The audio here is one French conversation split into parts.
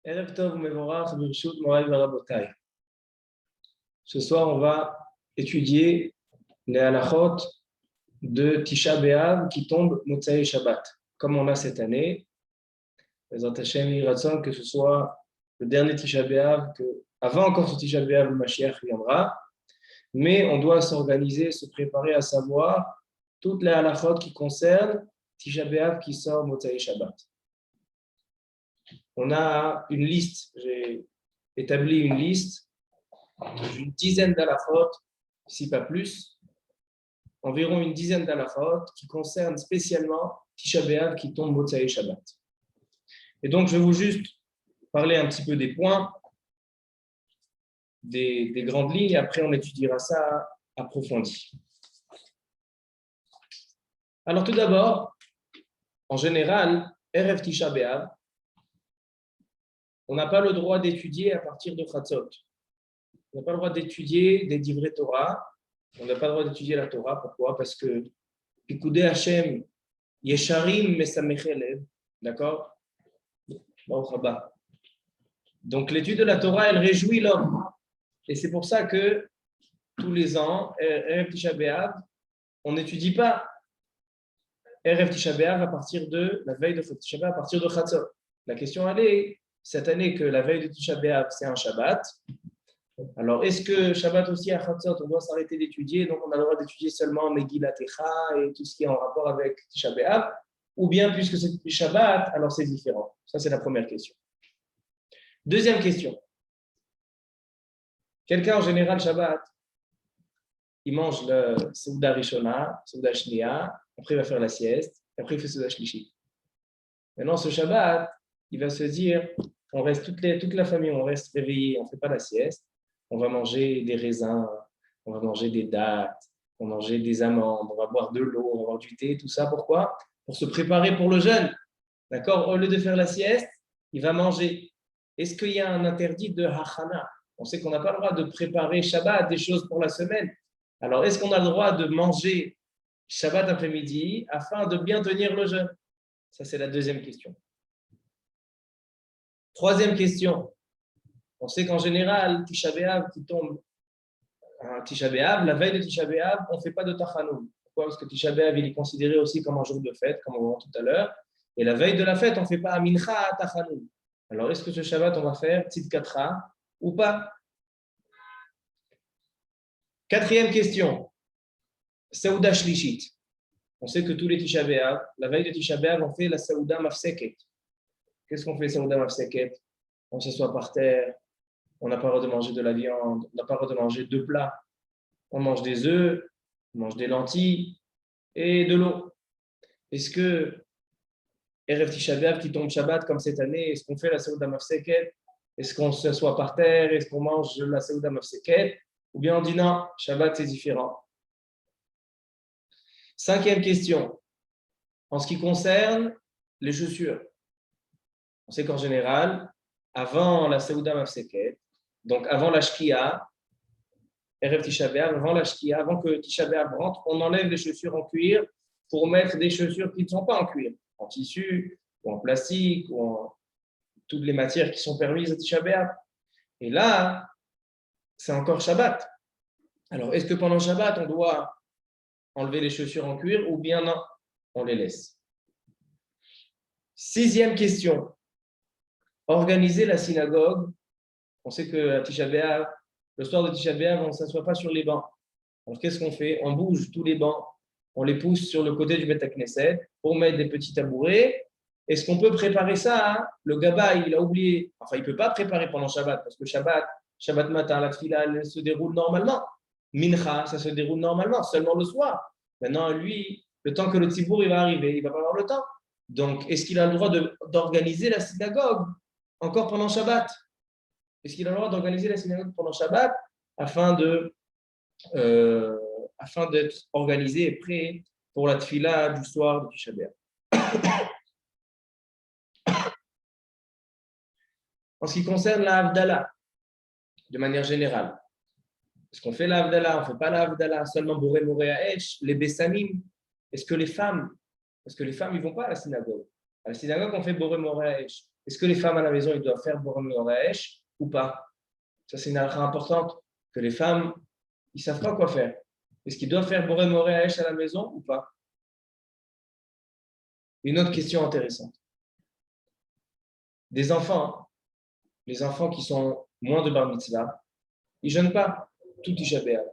Erev Tov Mevorach Birshut Morai Varabotai. Ce soir, on va étudier les halachot de Tisha B'Av qui tombent Motsai Shabbat. Comme on a cette année, les Hashem Yiratzon, que ce soit le dernier Tisha B'Av, avant encore ce Tisha B'Av, le Mashiach viendra, mais on doit s'organiser, se préparer à savoir toutes les halachot qui concernent Tisha B'Av qui sort Motsai Shabbat. On a une liste, j'ai établi une liste d'une dizaine d'halachot, si pas plus, environ une dizaine d'halachot qui concernent spécialement Tisha B'Av qui tombe Motsai Shabbat. Et donc, je vais vous juste parler un petit peu des points, des grandes lignes, et après on étudiera ça approfondi. Alors tout d'abord, en général, Erev Tisha B'Av, on n'a pas le droit d'étudier à partir de Chatzot. On n'a pas le droit d'étudier des divrei Torah. On n'a pas le droit d'étudier la Torah. Pourquoi? Parce que Pikudei Hashem Yesharim Mesamechei Lev. D'accord? Donc l'étude de la Torah, elle réjouit l'homme. Et c'est pour ça que tous les ans, Erev Tisha B'Av, on n'étudie pas Erev Tisha B'Av à partir de la veille de Tisha B'Av, à partir de Chatzot. La question, elle est, cette année, que la veille de Tisha B'Av, c'est un Shabbat. Alors, est-ce que Shabbat aussi à Chatzot, on doit s'arrêter d'étudier, donc on a le droit d'étudier seulement Megillat Echa et tout ce qui est en rapport avec Tisha B'Av, ou bien puisque c'est Shabbat, alors c'est différent? Ça, c'est la première question. Deuxième question. Quelqu'un en général, Shabbat, il mange le Seuda Rishona, Seuda Shnia, après il va faire la sieste, après il fait Seuda Shlishi. Maintenant, ce Shabbat, il va se dire, on reste toute la famille, on reste réveillé, on ne fait pas la sieste, on va manger des raisins, on va manger des dattes, on va manger des amandes, on va boire de l'eau, on va boire du thé, tout ça, pourquoi? Pour se préparer pour le jeûne. D'accord? Au lieu de faire la sieste, il va manger. Est-ce qu'il y a un interdit de hachana? On sait qu'on n'a pas le droit de préparer Shabbat, des choses pour la semaine. Alors, est-ce qu'on a le droit de manger Shabbat après-midi afin de bien tenir le jeûne? Ça, c'est la deuxième question. Troisième question. On sait qu'en général, Tisha B'Av qui tombe Tisha B'Av, la veille de Tisha B'Av, on ne fait pas de Tachanoun. Pourquoi? Parce que Tisha B'Av, il est considéré aussi comme un jour de fête, comme on va voir tout à l'heure. Et la veille de la fête, on ne fait pas Mincha Tachanoun. Alors, est-ce que ce Shabbat, on va faire Tzidkatra ou pas? Quatrième question. Saouda Shlishit. On sait que tous les Tisha B'Av, la veille de Tisha B'Av, on fait la Saouda Mafseket. Qu'est-ce qu'on fait, Saouda Mafseket? On s'assoit par terre, on n'a pas le droit de manger de la viande, on n'a pas le droit de manger deux plats. On mange des œufs, on mange des lentilles et de l'eau. Est-ce que Erev Tisha B'Av qui tombe Shabbat comme cette année, est-ce qu'on fait la Saouda Mafseket? Est-ce qu'on s'assoit par terre? Est-ce qu'on mange la Saouda Mafseket? Ou bien on dit non, Shabbat c'est différent. Cinquième question. En ce qui concerne les chaussures. On sait qu'en général, avant la Saouda Mafseket, donc avant la Shkia, Erev Tisha B'Av, avant la Shkia, avant que Tisha B'Av rentre, on enlève les chaussures en cuir pour mettre des chaussures qui ne sont pas en cuir, en tissu, ou en plastique, ou en toutes les matières qui sont permises à Tisha B'Av. Et là, c'est encore Shabbat. Alors, est-ce que pendant Shabbat, on doit enlever les chaussures en cuir ou bien non, on les laisse? Sixième question. Organiser la synagogue. On sait que à Tisha B'Av, le soir de Tisha B'Av, on ne s'assoit pas sur les bancs. Alors, qu'est-ce qu'on fait? On bouge tous les bancs, on les pousse sur le côté du Beth HaKnesset pour mettre des petits tabourets. Est-ce qu'on peut préparer ça? Le Gaba, il a oublié. Enfin, il ne peut pas préparer pendant Shabbat, parce que Shabbat matin, la tfila, elle se déroule normalement. Mincha, ça se déroule normalement, seulement le soir. Maintenant, lui, le temps que le tzibour il va arriver, il ne va pas avoir le temps. Donc, est-ce qu'il a le droit d'organiser la synagogue encore pendant Shabbat? Est-ce qu'il a le droit d'organiser la synagogue pendant Shabbat afin d'être organisé et prêt pour la tfila du soir de Tisha B'Av? En ce qui concerne la Havdalah, de manière générale, est-ce qu'on fait la Havdalah? On ne fait pas la Havdalah, seulement Boré Moré Haesh, les Bessamim. Est-ce que les femmes, parce que les femmes, ils ne vont pas à la synagogue. À la synagogue, on fait Boré Moraesh. Est-ce que les femmes à la maison, ils doivent faire Boré Moraesh ou pas? Ça, c'est une halakha importante, que les femmes, ils ne savent pas quoi faire. Est-ce qu'ils doivent faire Boré Moraesh à la maison ou pas? Une autre question intéressante. Des enfants, les enfants qui sont moins de bar mitzvah, ils ne jeûnent pas tout Tisha B'Av.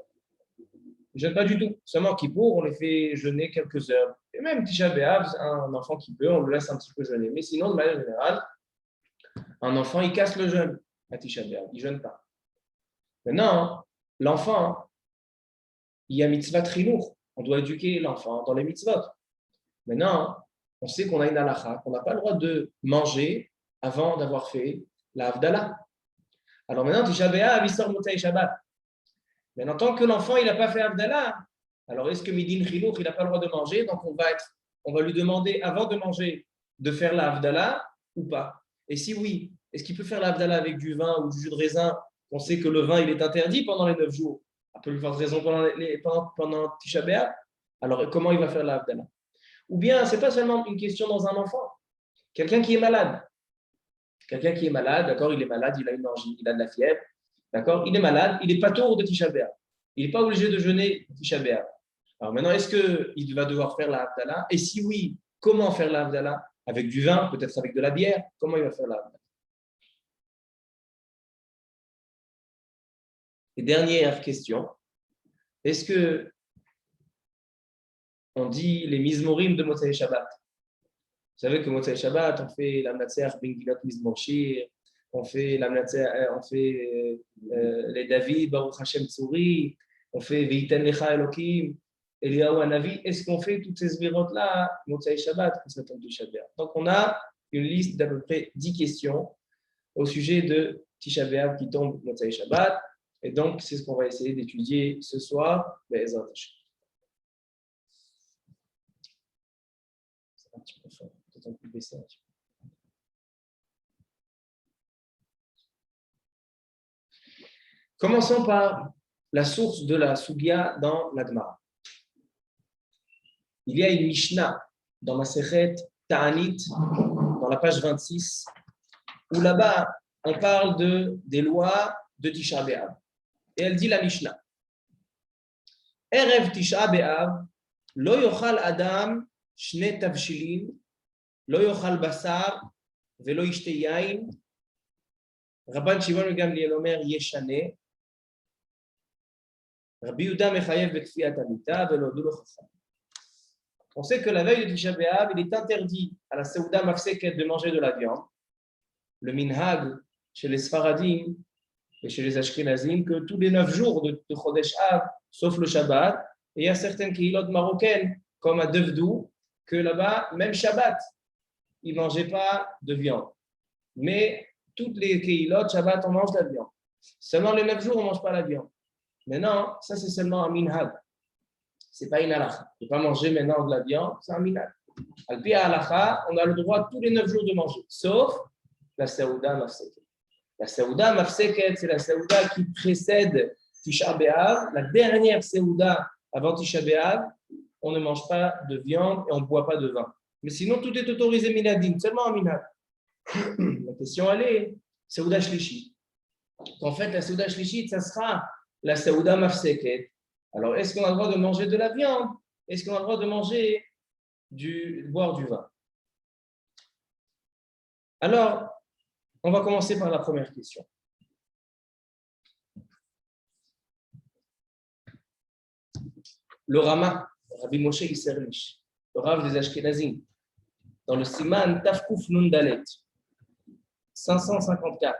Ils ne jeûnent pas du tout. Seulement Kippour, on les fait jeûner quelques heures. Et même Tisha B'Av, un enfant qui peut, on le laisse un petit peu jeûner. Mais sinon, de manière générale, un enfant, il casse le jeûne à Tisha B'Av. Il ne jeûne pas. Maintenant, l'enfant, il y a mitzvah trinour. On doit éduquer l'enfant dans les mitzvot. Maintenant, on sait qu'on a une halakha, qu'on n'a pas le droit de manger avant d'avoir fait la Havdalah. Alors maintenant, Tisha B'Av, il sort Motzei Shabbat. Maintenant, tant que l'enfant il n'a pas fait Havdalah, alors est-ce que Midin Chilouch, il n'a pas le droit de manger? Donc on va lui demander avant de manger de faire la Havdalah ou pas? Et si oui, est-ce qu'il peut faire la Havdalah avec du vin ou du jus de raisin? On sait que le vin il est interdit pendant les 9 jours. On peut lui faire raison pendant Tisha B'Av. Alors comment il va faire la Havdalah? Ou bien, ce n'est pas seulement une question dans un enfant. Quelqu'un qui est malade. Quelqu'un qui est malade, d'accord, il est malade, il a une angine, il a de la fièvre, d'accord, il est malade, il n'est pas tour de Tisha B'Av. Il n'est pas obligé de jeûner Tisha B'Av. Alors maintenant, est-ce qu'il va devoir faire la Havdalah? Et si oui, comment faire la Havdalah? Avec du vin, peut-être avec de la bière? Comment il va faire la Havdalah? Et dernière question, est-ce que on dit les mizmorim de Motzei Shabbat? Vous savez que Motzei Shabbat, on fait la Mnatser Bengilot Mizmor Shir, on fait les David, Baruch Hashem Tzuri, on fait Veiten Lecha Elokim, Eliyahu Hanavi. Est-ce qu'on fait toutes ces zvirot-là, Motzei Shabbat, pour cette Tisha B'Av? Donc, on a une liste d'à peu près 10 questions au sujet de Tisha B'Av qui tombe Motzei Shabbat. Et donc, c'est ce qu'on va essayer d'étudier ce soir. Be'ezrat Hashem. C'est un petit peu fort. Peut-être on peut baisser un petit peu. Commençons par la source de la Sugya dans la Gemara. Il y a une Mishnah dans Masechet Ta'anit, dans la page 26, où là-bas, on parle des lois de Tisha B'Av. Et elle dit la Mishnah. Erev Tisha B'Av, lo yochal Adam shne tavshilin, lo yochal basar, velo yishte yain. Rabban Shimon ben Gamliel omer yeshane. Rabbi Yehuda mechayev bekfiyat amita, velo dulo chacham. On sait que la veille de Tisha B'Av, il est interdit à la Seuda Mafseket de manger de la viande. Le minhag chez les Sfaradim et chez les Ashkenazim, que tous les 9 jours de Chodesh Av, sauf le Shabbat, et il y a certaines kehilot marocaines, comme à Devdou, que là-bas, même Shabbat, ils ne mangeaient pas de viande. Mais toutes les kehilot, Shabbat, on mange de la viande. Seulement les 9 jours, on ne mange pas la viande. Maintenant, ça c'est seulement un minhag. Ce n'est pas une halakha. Je ne peux pas manger maintenant de la viande, c'est un minhag. Al-pi halakha, on a le droit tous les 9 jours de manger, sauf la Seuda Mafseket. La Seuda Mafseket, c'est la Seuda qui précède Tisha B'Av. La dernière Seuda avant Tisha B'Av, on ne mange pas de viande et on ne boit pas de vin. Mais sinon, tout est autorisé minadine, seulement un minad. La question, elle est Seuda Shlishit. En fait, la Seuda Shlishit, ça sera la Seuda Mafseket. Alors, est-ce qu'on a le droit de manger de la viande? Est-ce qu'on a le droit de manger boire du vin? Alors, on va commencer par la première question. Le Rama, Rabbi Moshe Isserlich, le Rav des Ashkenazim, dans le Siman Tafkouf Nundalet, 554,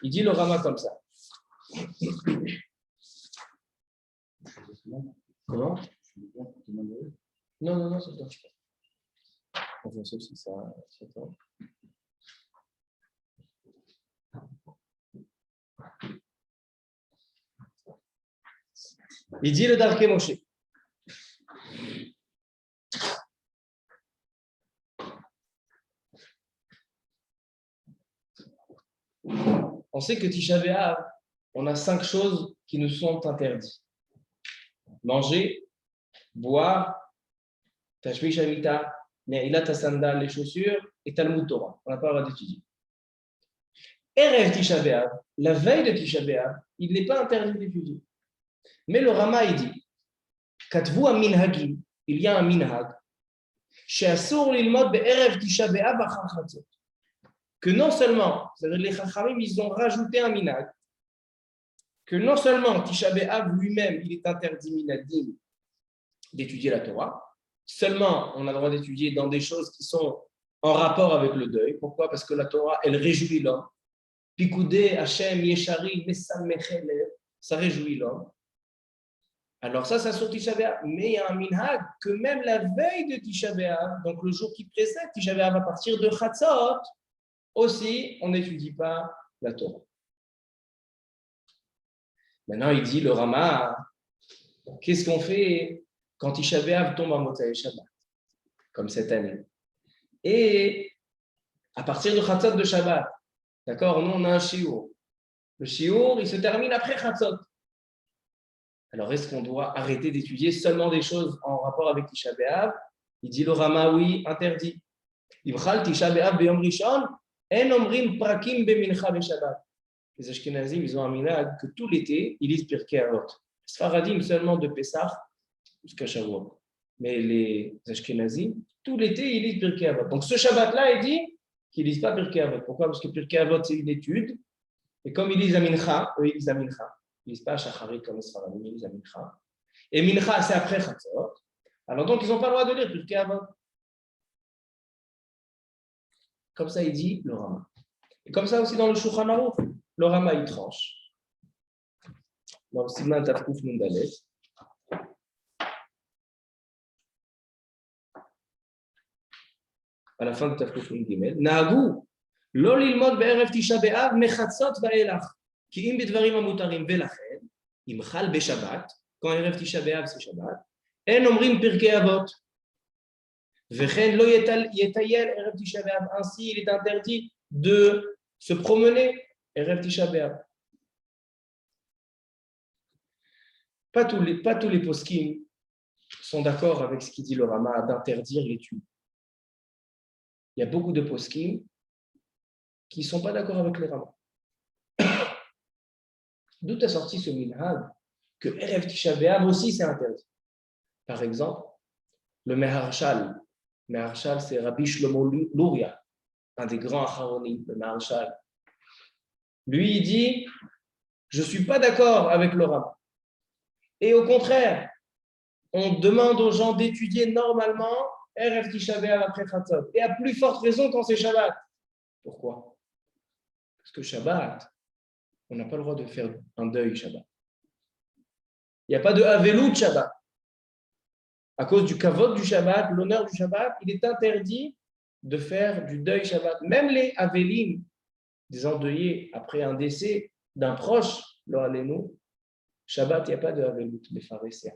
il dit le Rama comme ça. Comment? Non, ça ne marche pas. Enfin, sauf si ça s'attend. Il dit le Darke Moshe. On sait que Tisha B'Av, on a 5 choses qui nous sont interdites. Manger, boire, Tashmish Amita, Ne'ilat Sandal, les chaussures, et Talmud Torah. On n'a pas le droit d'étudier. Erev Tisha B'Av, la veille de Tisha B'Av, il n'est pas interdit d'étudier. Mais le Rama, il dit, Katvu Minhagim, il y a un minhag, She'asur lilmod be'erev Tisha B'Av achar chatzot. Que non seulement, c'est-à-dire les Chachamim, ils ont rajouté un minhag, que non seulement Tisha B'Av lui-même, il est interdit minadim d'étudier la Torah, seulement on a le droit d'étudier dans des choses qui sont en rapport avec le deuil. Pourquoi? Parce que la Torah, elle réjouit l'homme. Pikoudé, Hachem, Yeshari, Messam, Mechelev, ça réjouit l'homme. Alors ça sur Tisha B'Av. Mais il y a un minhag que même la veille de Tisha B'Av, donc le jour qui précède Tisha B'Av, à partir de Chatzot, aussi, on n'étudie pas la Torah. Maintenant, il dit, le Rama, qu'est-ce qu'on fait quand Tisha B'Av tombe en Motzei Shabbat, comme cette année? Et à partir de Chatzot de Shabbat, d'accord, nous on a un shiur. Le shiur, il se termine après Chatzot. Alors, est-ce qu'on doit arrêter d'étudier seulement des choses en rapport avec Tisha B'Av? Il dit le Rama, oui, interdit. Ibchal Tisha B'Av b'yom rishon, en omrim prakim b'mincha b'Shabbat. Les Ashkenazim, ils ont un minhag que tout l'été, ils lisent Pirkei Avot. Les Sfaradim seulement de Pessah jusqu'à Shavuot. Mais les Ashkenazim, tout l'été, ils lisent Pirkei Avot. Donc ce Shabbat-là, il dit qu'ils ne lisent pas Pirkei Avot. Pourquoi? Parce que Pirkei Avot, c'est une étude. Et comme ils lisent à Mincha, eux, ils lisent à Mincha. Ils ne lisent pas à Shacharit comme les Sfaradim, ils lisent à Mincha. Et Mincha, c'est après Chatzot. Alors donc, ils n'ont pas le droit de lire Pirkei Avot. Comme ça, il dit le Rama. Et comme ça aussi dans le Shulchan Aruch, le Rama, il tranche. Dans le Siman Tafkuf Nundalet. À la fin de Tafkuf Nundalet. Na'agu, lo lilmod be'erev Tisha B'Av mechatzot va'elach. Ki im b'dvarim amutarim ve'lachen, im chal be'Shabbat, quand erev Tisha B'Av c'est Shabbat, en omrim Pirkei Avot. Vechen lo yetayel erev Tisha B'Av. Ainsi, il est interdit de se promener erev Tisha B'Av. Pas tous les poskim sont d'accord avec ce qu'il dit le Rama d'interdire l'étude. Il y a beaucoup de poskim qui ne sont pas d'accord avec le Rama. D'où est sorti ce minhag que erev Tisha B'Av aussi c'est interdit. Par exemple, le Meharshal. Meharshal, c'est Rabbi Shlomo Luria, un des grands acharonim, le Meharshal. Lui, il dit, je ne suis pas d'accord avec le Rama. Et au contraire, on demande aux gens d'étudier normalement erev Tisha B'Av après Chatzot. Et à plus forte raison quand c'est Shabbat. Pourquoi? Parce que Shabbat, on n'a pas le droit de faire un deuil Shabbat. Il n'y a pas de Avelut Shabbat. À cause du kavod du Shabbat, l'honneur du Shabbat, il est interdit de faire du deuil Shabbat. Même les Avelim, des endeuillés après un décès d'un proche, lo alenu, Shabbat, il n'y a pas de Avelut, les pharisiens.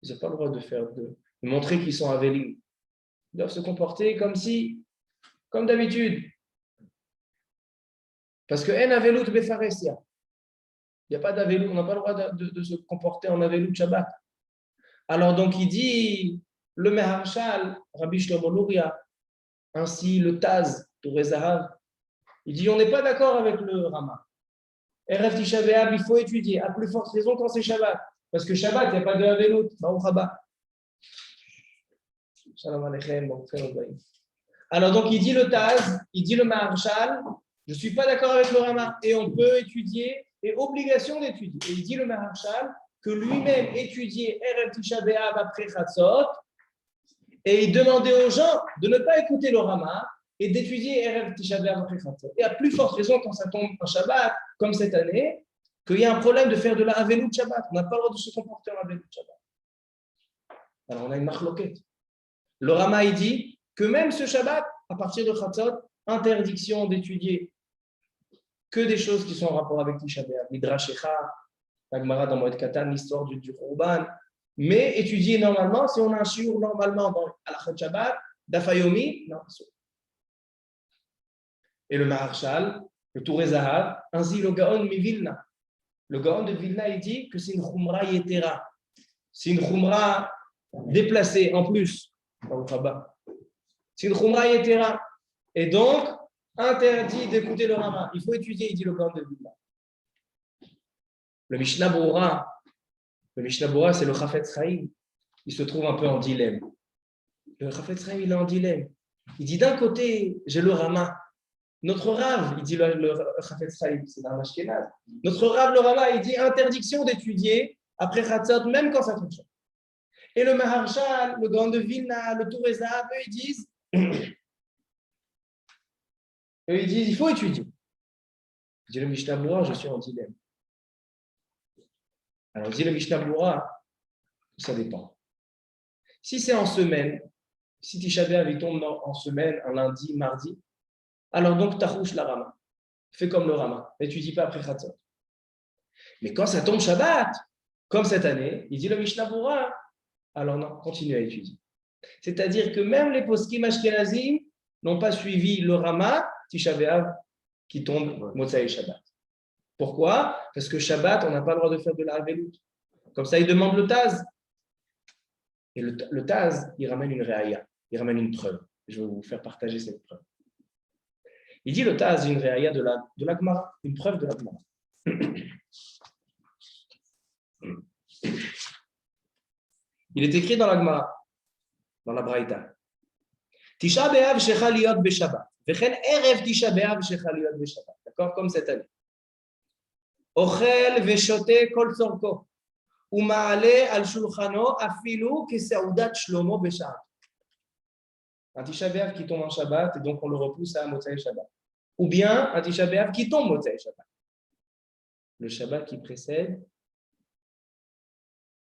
Ils n'ont pas le droit de faire de montrer qu'ils sont Avelim. Ils doivent se comporter comme d'habitude. Parce que en Avelut befaresia. Il n'y a pas d'Avelut, on n'a pas le droit de se comporter en Avelut Shabbat. Alors donc il dit, le Meharshal, Rabbi Shlomo Luria, ainsi le Taz, Touré Zahav, il dit on n'est pas d'accord avec le Rama. Erev Tisha B'Av, il faut étudier, à plus forte raison quand c'est Shabbat. Parce que Shabbat, il n'y a pas de Avelut, Baruch Haba. Shalom Aleichem, alors donc il dit le Taz, il dit le Meharshal, je ne suis pas d'accord avec le Rama, et on peut étudier, et obligation d'étudier. Et il dit le Meharshal, que lui-même étudiait erev Tisha B'Av après Chatzot, et il demandait aux gens de ne pas écouter le Rama et d'étudier erev Tisha B'Av après Chatzot. Et à plus forte raison quand ça tombe en Shabbat, comme cette année, qu'il y a un problème de faire de la Avelut Shabbat. On n'a pas le droit de se comporter en Avelut Shabbat. Alors on a une marloquette. Le Rama il dit que même ce Shabbat, à partir de Chatzot, interdiction d'étudier que des choses qui sont en rapport avec Tisha B'Av, Midrashecha, la Gemara dans Moed Katan, l'histoire du Khurban, mais étudier normalement, si on a un shiur normalement dans Alachat Shabbat, Dafayomi, non. Et le Maharshal, le Touré Zahav, ainsi le Gaon mi Vilna. Le Gaon de Vilna, il dit que c'est une Khumra Yetera. C'est une Khumra déplacée en plus. C'est une Khumra Yetera. Et donc, interdit d'écouter le Rama. Il faut étudier, il dit le Gaon de Vilna. Le Mishnah Bora, c'est le Chafetz Chaim. Il se trouve un peu en dilemme. Le Chafetz Chaim, il est en dilemme. Il dit d'un côté, j'ai le Rama. Notre Rav, il dit le Chafetz Chaim, c'est dans l'Ashkenaz. Notre Rav, le Rama, il dit interdiction d'étudier après Chatzot, même quand ça tombe. Et le Maharshal, le Gaon de Vilna, le Toureza, eux, ils disent, il faut étudier. Il dit le Mishnah Bora, je suis en dilemme. Alors, il dit le Mishnah Bora, ça dépend. Si c'est en semaine, si Tisha B'Av tombe en semaine, un lundi, mardi, alors donc tarouche la Rama. Fais comme le Rama. N'étudie pas après Chatzot. Mais quand ça tombe Shabbat, comme cette année, il dit le Mishnah Bora, alors non, continue à étudier. C'est-à-dire que même les poskim ashkenazim n'ont pas suivi le Rama, Tisha B'Av, qui tombe Motzai Shabbat. Pourquoi? Parce que Shabbat, on n'a pas le droit de faire de la Havelut. Comme ça, il demande le Taz. Et le Taz, il ramène une réaïa, il ramène une preuve. Je vais vous faire partager cette preuve. Il dit le Taz, une réaïa de la Gemara, une preuve de la Gemara. Il est écrit dans la Gemara, dans la Braïta. Tisha B'Av shecha liot b'Shabbat. Vechen erev Tisha B'Av shecha liot b'Shabbat. D'accord? Comme cette année. Ochel ve'shote kol tzorko. U'ma'ale al shulchano afilu keseudat shlomo b'Shabbat. Un Tisha B'Av qui tombe en Shabbat et donc on le repousse à Motzai Shabbat. Ou bien un Tisha B'Av qui tombe Motzai Shabbat. Le Shabbat qui précède,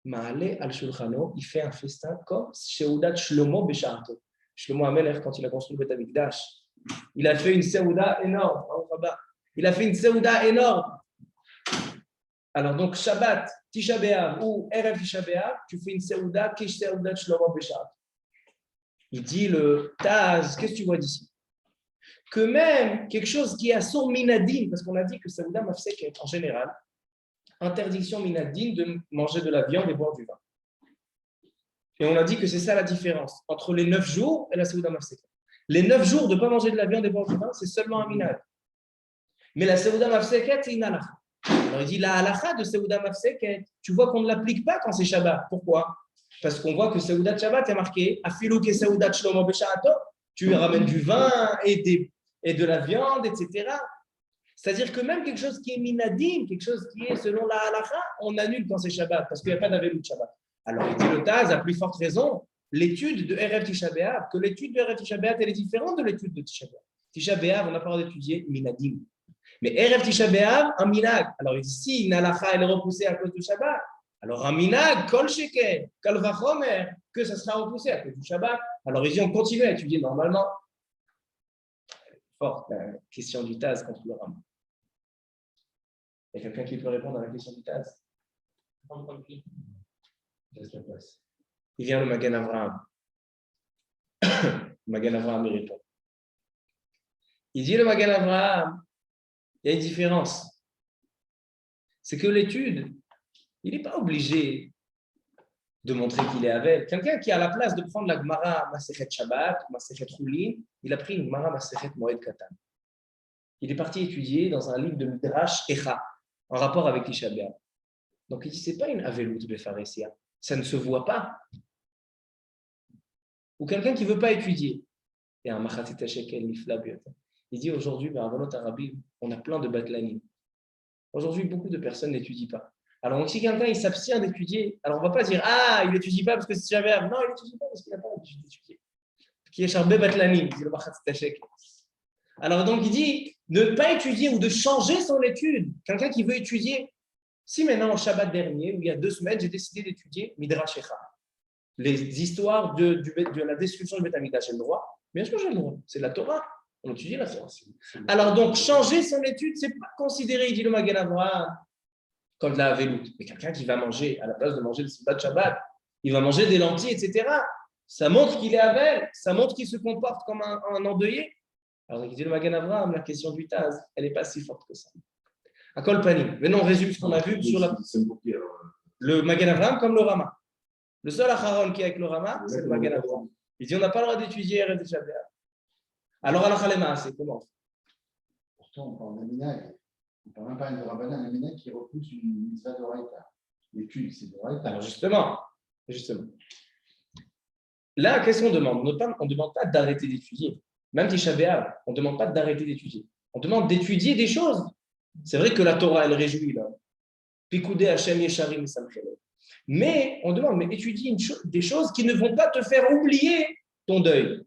Ma'ale al shulchano, il fait un festin comme Seudat Shlomo b'Shabbat. Shlomo HaMelech, quand il a construit le Beth Amikdash, il a fait une Seuda énorme. Il a fait une Seuda énorme. Alors donc Shabbat, Tisha B'Av ou Erev Tisha B'Av, tu fais une Seuda Kish Seudat Shlomo b'Shabbat. Il dit le Taz, qu'est-ce que tu vois d'ici? Que même quelque chose qui est à son minadim, parce qu'on a dit que Seuda Mafseket en général, interdiction minadim de manger de la viande et boire du vin. Et on a dit que c'est ça la différence entre les 9 jours et la Seuda Mafseket. Les 9 jours de ne pas manger de la viande et boire du vin, c'est seulement un minad. Mais la Seuda Mafseket, c'est une halakha. Alors il dit la halakha de Seuda Mafseket, tu vois qu'on ne l'applique pas quand c'est Shabbat. Pourquoi? Parce qu'on voit que Seudat Shabbat est marqué Afilou ke Seudat Shlomo b'Shabbat. Tu lui ramènes du vin et de la viande, etc. C'est-à-dire que même quelque chose qui est minadim, quelque chose qui est selon la halakha, on annule quand c'est Shabbat, parce qu'il n'y a pas d'avélut de Shabbat. Alors il dit le Taz, à plus forte raison, l'étude de Erev Tisha B'Av, que l'étude de Erev Tisha B'Av, elle est différente de l'étude de Tisha B'Av. Tisha B'Av, on n'a pas le droit d'étudier minadim. Mais Erev Tisha B'Av, un minag. Alors il dit, si une halakha, elle est repoussée à cause du Shabbat, alors un minag, kol sheken, kal vachomer, que ça sera repoussé à cause du Shabbat. Alors il dit, on continue à étudier normalement. Forte question du Taz contre le Rama. Il y a quelqu'un qui peut répondre à la question du Taz? Laisse la place. Il vient le Magen Avraham. Le Magen Avraham, il répond. Il dit le Magen Avraham, il y a une différence. C'est que l'étude, il n'est pas obligé de montrer qu'il est avec. Quelqu'un qui a la place de prendre la Gemara Masechet Shabbat, Masechet Choulin, il a pris une Gemara Masechet Moed Katan. Il est parti étudier dans un livre de Midrash Echa, en rapport avec Tisha B'Av. Donc il dit, ce n'est pas une Avelut Befaresia, ça ne se voit pas. Ou quelqu'un qui ne veut pas étudier. Il y a un Machatit Shekel Nifla B'Yotam. Il dit aujourd'hui, ben, Avalot Arabim, on a plein de batlanim. Aujourd'hui, beaucoup de personnes n'étudient pas. Alors, si quelqu'un il s'abstient d'étudier, alors on ne va pas dire ah, il n'étudie pas parce que c'est jamais. Non, il n'étudie pas parce qu'il n'a pas l'habitude d'étudier. Qui est charbé batlanim, dit le Machatit Shekel. Alors donc il dit ne pas étudier ou de changer son étude. Quelqu'un qui veut étudier. Si maintenant, au Shabbat dernier, où il y a 2 semaines, j'ai décidé d'étudier Midrash Echa, les histoires de la destruction du Beth Amikdash, j'ai le droit? Bien sûr, j'ai le droit. C'est la Torah. On étudie la Torah. Alors donc, changer son étude, ce n'est pas considéré, il dit le Magen Avraham, comme de la Avelut. Mais quelqu'un qui va manger, à la place de manger le Shabbat, il va manger des lentilles, etc. Ça montre qu'il est avec, ça montre qu'il se comporte comme un endeuillé. Alors, il dit le Magen Avraham, la question du Taz, elle n'est pas si forte que ça. À Kol Panim. Maintenant, on résume ce qu'on a vu sur le Magen Avraham comme le Rama. Le seul Acharon qui est avec le Rama, c'est le Magen Avraham. Il dit on n'a pas le droit d'étudier Erev Tisha B'Av. Alors, à la c'est comment? Pourtant, on parle d'un minag. On ne parle même pas de Rabbanan, un minag qui repousse une mitzvah de Raïta. L'étude, c'est de Raïta. Alors, justement. Là, qu'est-ce qu'on demande? On ne demande pas d'arrêter d'étudier. Même Tisha B'Av, on ne demande pas d'arrêter d'étudier. On demande d'étudier des choses. C'est vrai que la Torah, elle réjouit là. Pikoudé Hashem Yesharim Samchelem. Mais on demande, mais étudie des choses qui ne vont pas te faire oublier ton deuil.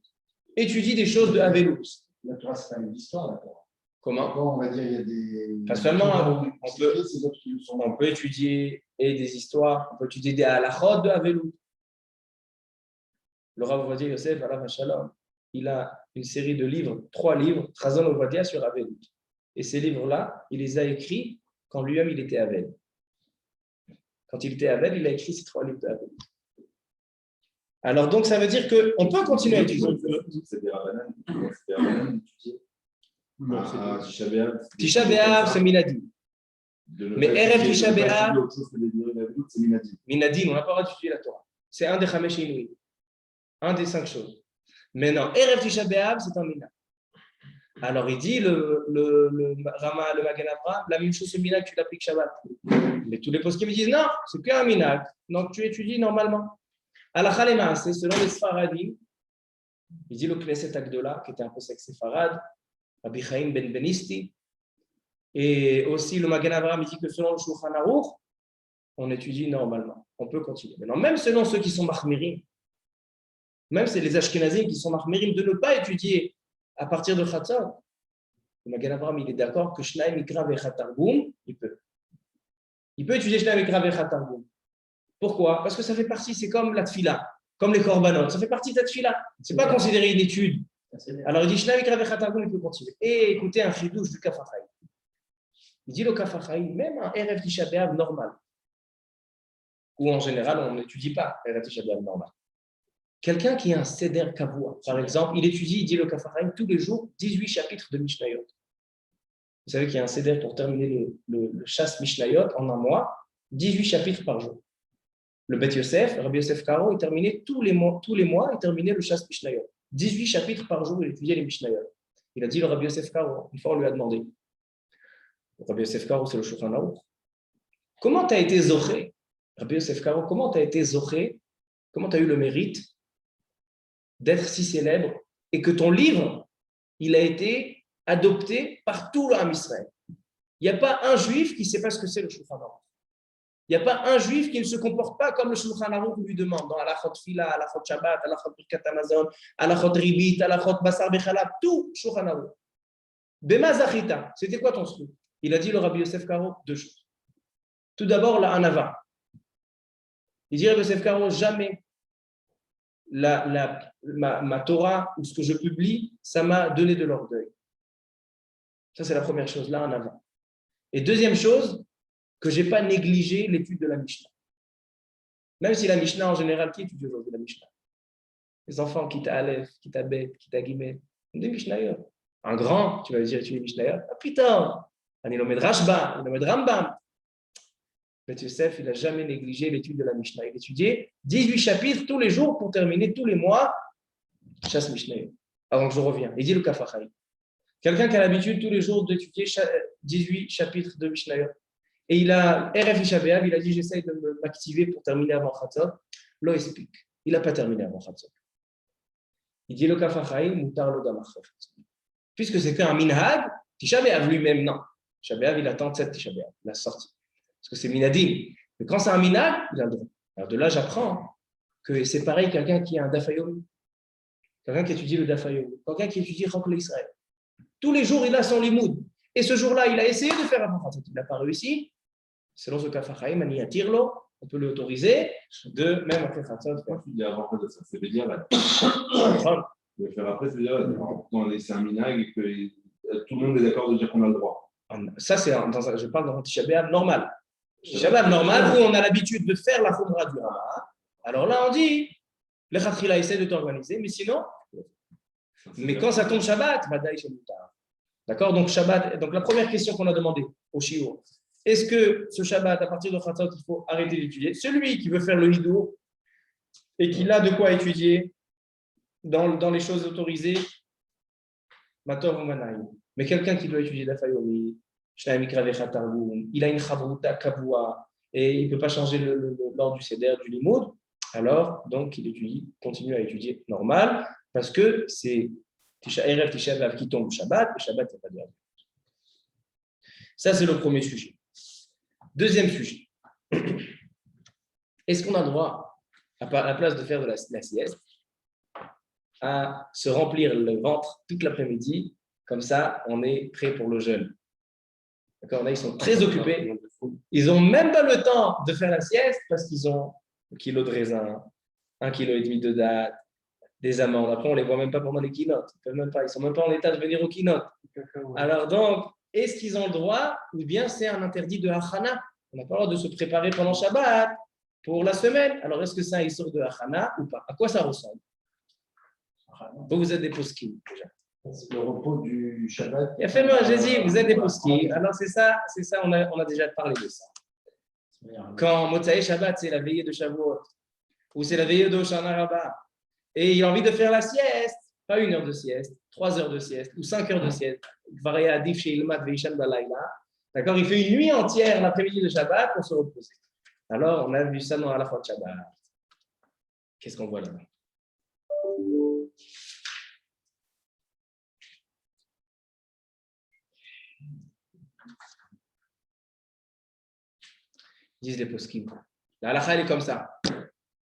Étudie des choses de Avelous. La Torah, c'est pas une histoire, la Torah. Comment? On va dire, il y a des. Pas seulement, on peut étudier et des histoires, on peut étudier des halachot de Avelous. Le Rav Ovadia Yosef, Alav Shalom, il a une série de livres, 3 livres, Chazon Ovadia sur Avelous. Et ces livres-là, il les a écrits quand lui-même il était Avel. Quand il était Avel, il a écrit ces 3 livres d'Avel. Alors donc ça veut dire qu'on peut continuer à étudier. C'est des Rabbanan étudiés. Tisha B'Av, c'est Minadi. Mais Erev Tisha B'Av, Minadi, on n'a pas le droit d'étudier la Torah. C'est un des Chamesh Inouï. Un des 5 choses. Mais non, Erev Tisha B'Av, c'est un Minag. Alors il dit, le Rama, le Magen Avraham, la même chose c'est Minag, tu l'appliques Shabbat. Mais tous les postes me disent non, c'est qu'un Minag. Donc tu étudies normalement. Halakha le Maaseh, selon les Sfaradim, il dit le Knesset Agdola, qui était un peu sec séfarade, Rabbi Chaim Ben Benisti, et aussi le Magen Avraham, il dit que selon le Shulchan Aruch, on étudie normalement. On peut continuer. Maintenant, même selon ceux qui sont Mahmirim, même c'est les Ashkenazim qui sont Mahmirim, de ne pas étudier à partir de Chatzot, le Magen Avraham, il est d'accord que Shnaim Ikra Vechatargum, il peut. Il peut étudier Shnaim Ikra Vechatargum. Pourquoi? Parce que ça fait partie, c'est comme la tfila, comme les korbanot, ça fait partie de la tfila. Ce n'est pas considéré une étude. Alors il dit Shnaim Ikra Vechatargum, il peut continuer. Et écoutez un chidouche du Kaf HaChaim. Il dit le Kaf HaChaim, même un Erev Tisha B'Av normal, où en général on n'étudie pas Erev Tisha B'Av normal. Quelqu'un qui a un Seder Kavua, par exemple, il étudie, il dit le Kaf HaChaim tous les jours, 18 chapitres de Mishnayot. Vous savez qu'il y a un Seder pour terminer le chasse Mishnayot en un mois, 18 chapitres par jour. Le Bet Yosef, Rabbi Yosef Karo, il terminait tous les mois, il terminait le chasse Mishnayot. 18 chapitres par jour, il étudiait les Mishnayot. Il a dit le Rabbi Yosef Karo, une fois on lui a demandé. Le Rabbi Yosef Karo, c'est le Shulchan Aruch. Comment tu as été zoché? Rabbi Yosef Karo, comment tu as été zoché? Comment tu as eu le mérite d'être si célèbre et que ton livre, il a été adopté par tout l'Am Israël. Il n'y a pas un juif qui ne sait pas ce que c'est le Shulchan Aruch. Il n'y a pas un juif qui ne se comporte pas comme le Shulchan Aruch lui demande dans Halachot Fila, Halachot Shabbat, Halachot Birkat Hamazon, Halachot Ribit, Halachot Basar Bechalab, tout Shulchan Aruch. Bema Zachita, c'était quoi ton truc? Il a dit le Rabbi Yosef Karo 2 choses. Tout d'abord, la Hanava. Il dit Rabbi Yosef Karo, jamais ma Torah ou ce que je publie, ça m'a donné de l'orgueil. Ça, c'est la première chose, là, en avant. Et deuxième chose, que je n'ai pas négligé l'étude de la Mishnah. Même si la Mishnah, en général, qui étudie aujourd'hui la Mishnah? Les enfants, qui t'a Aleph, qui t'a Bet, qui t'a Guimet, des Mishnayot. Un grand, tu vas dire étudier Mishnayot. Ah putain, il nommé Rashba, il nommé Rambam. Bet Yosef, il n'a jamais négligé l'étude de la Mishnah. Il étudiait 18 chapitres tous les jours pour terminer tous les mois chasse Mishnayot. Avant que je revienne. Il dit le Kaf HaChaim. Quelqu'un qui a l'habitude tous les jours d'étudier 18 chapitres de Mishnayot. Et il a Erev Tisha B'Av, il a dit j'essaye de m'activer pour terminer avant Chatzot. L'eau explique. Il n'a pas terminé avant Chatzot. Il dit le Kaf HaChaim, Moutar lo Gamach. Puisque c'est qu'un minhag, Tisha B'Av lui-même, non. Tisha B'Av, il attend 7 Tisha B'Av, la sortie. Parce que c'est minadim. Mais quand c'est un minhag, il a le droit. Alors de là, j'apprends que c'est pareil quelqu'un qui a un dafayomi. Quelqu'un qui étudie le dafayomi. Quelqu'un qui étudie Chokle Israël. Tous les jours, il a son limoud. Et ce jour-là, il a essayé de faire avant Chatzot. Il n'a pas réussi. Selon ce Kaf HaChaim, on peut l'autoriser de même après Chatzot. Quand tu dis avant Chatzot, ça veut dire de faire après, ça veut dire c'est un minhag et que tout le monde est d'accord de dire qu'on a le droit. Ça, je parle dans un Tisha B'Av normal. Tisha B'Av normal, où on a l'habitude de faire la Khumra du Rama. Alors là, on dit, le Khatrila essaie de t'organiser, mais sinon, mais quand ça tombe Shabbat, Vadaï Shemutar. D'accord? Donc, Shabbat, donc la première question qu'on a demandée au Shiur, est-ce que ce Shabbat, à partir de Chatzot, il faut arrêter d'étudier? Celui qui veut faire le Hidour et qui a de quoi étudier, dans les choses autorisées, Matov ou Manaïm. Mais quelqu'un qui doit étudier Dafayomi, il a une Chavruta Kavua et il ne peut pas changer l'ordre du Seder, du Limoud, alors donc il continue à étudier normal parce que c'est Erev Tisha B'Av qui tombe Shabbat, le Shabbat n'est pas de. Ça, c'est le premier sujet. Deuxième sujet. Est-ce qu'on a le droit, à la place de faire de la sieste, à se remplir le ventre toute l'après-midi? Comme ça, on est prêt pour le jeûne. D'accord? Là, ils sont très occupés. Ils n'ont même pas le temps de faire la sieste parce qu'ils ont 1 kilo de raisin, 1,5 kg de dattes, des amandes. Après, on ne les voit même pas pendant les keynotes. Ils ne sont même pas en état de venir aux keynotes. Alors donc, est-ce qu'ils ont le droit ou bien c'est un interdit de Hachana? On n'a pas le droit de se préparer pendant Shabbat pour la semaine. Alors, est-ce que c'est un issur de Hachana ou pas? À quoi ça ressemble? Vous êtes des poskim déjà. Le repos du Shabbat. Il a fait moi, j'ai dit, vous êtes des poskim. Alors, c'est ça, on a déjà parlé de ça. Quand Motzaï Shabbat, c'est la veillée de Shavuot, ou c'est la veillée de Hoshana Rabbah, et il a envie de faire la sieste, pas 1 heure de sieste, 3 heures de sieste, ou 5 heures de sieste, d'accord, il fait une nuit entière l'après-midi de Shabbat pour se reposer. Alors, on a vu ça dans la fois de Shabbat. Qu'est-ce qu'on voit là-bas? Disent les poskim. La halakha, elle est comme ça.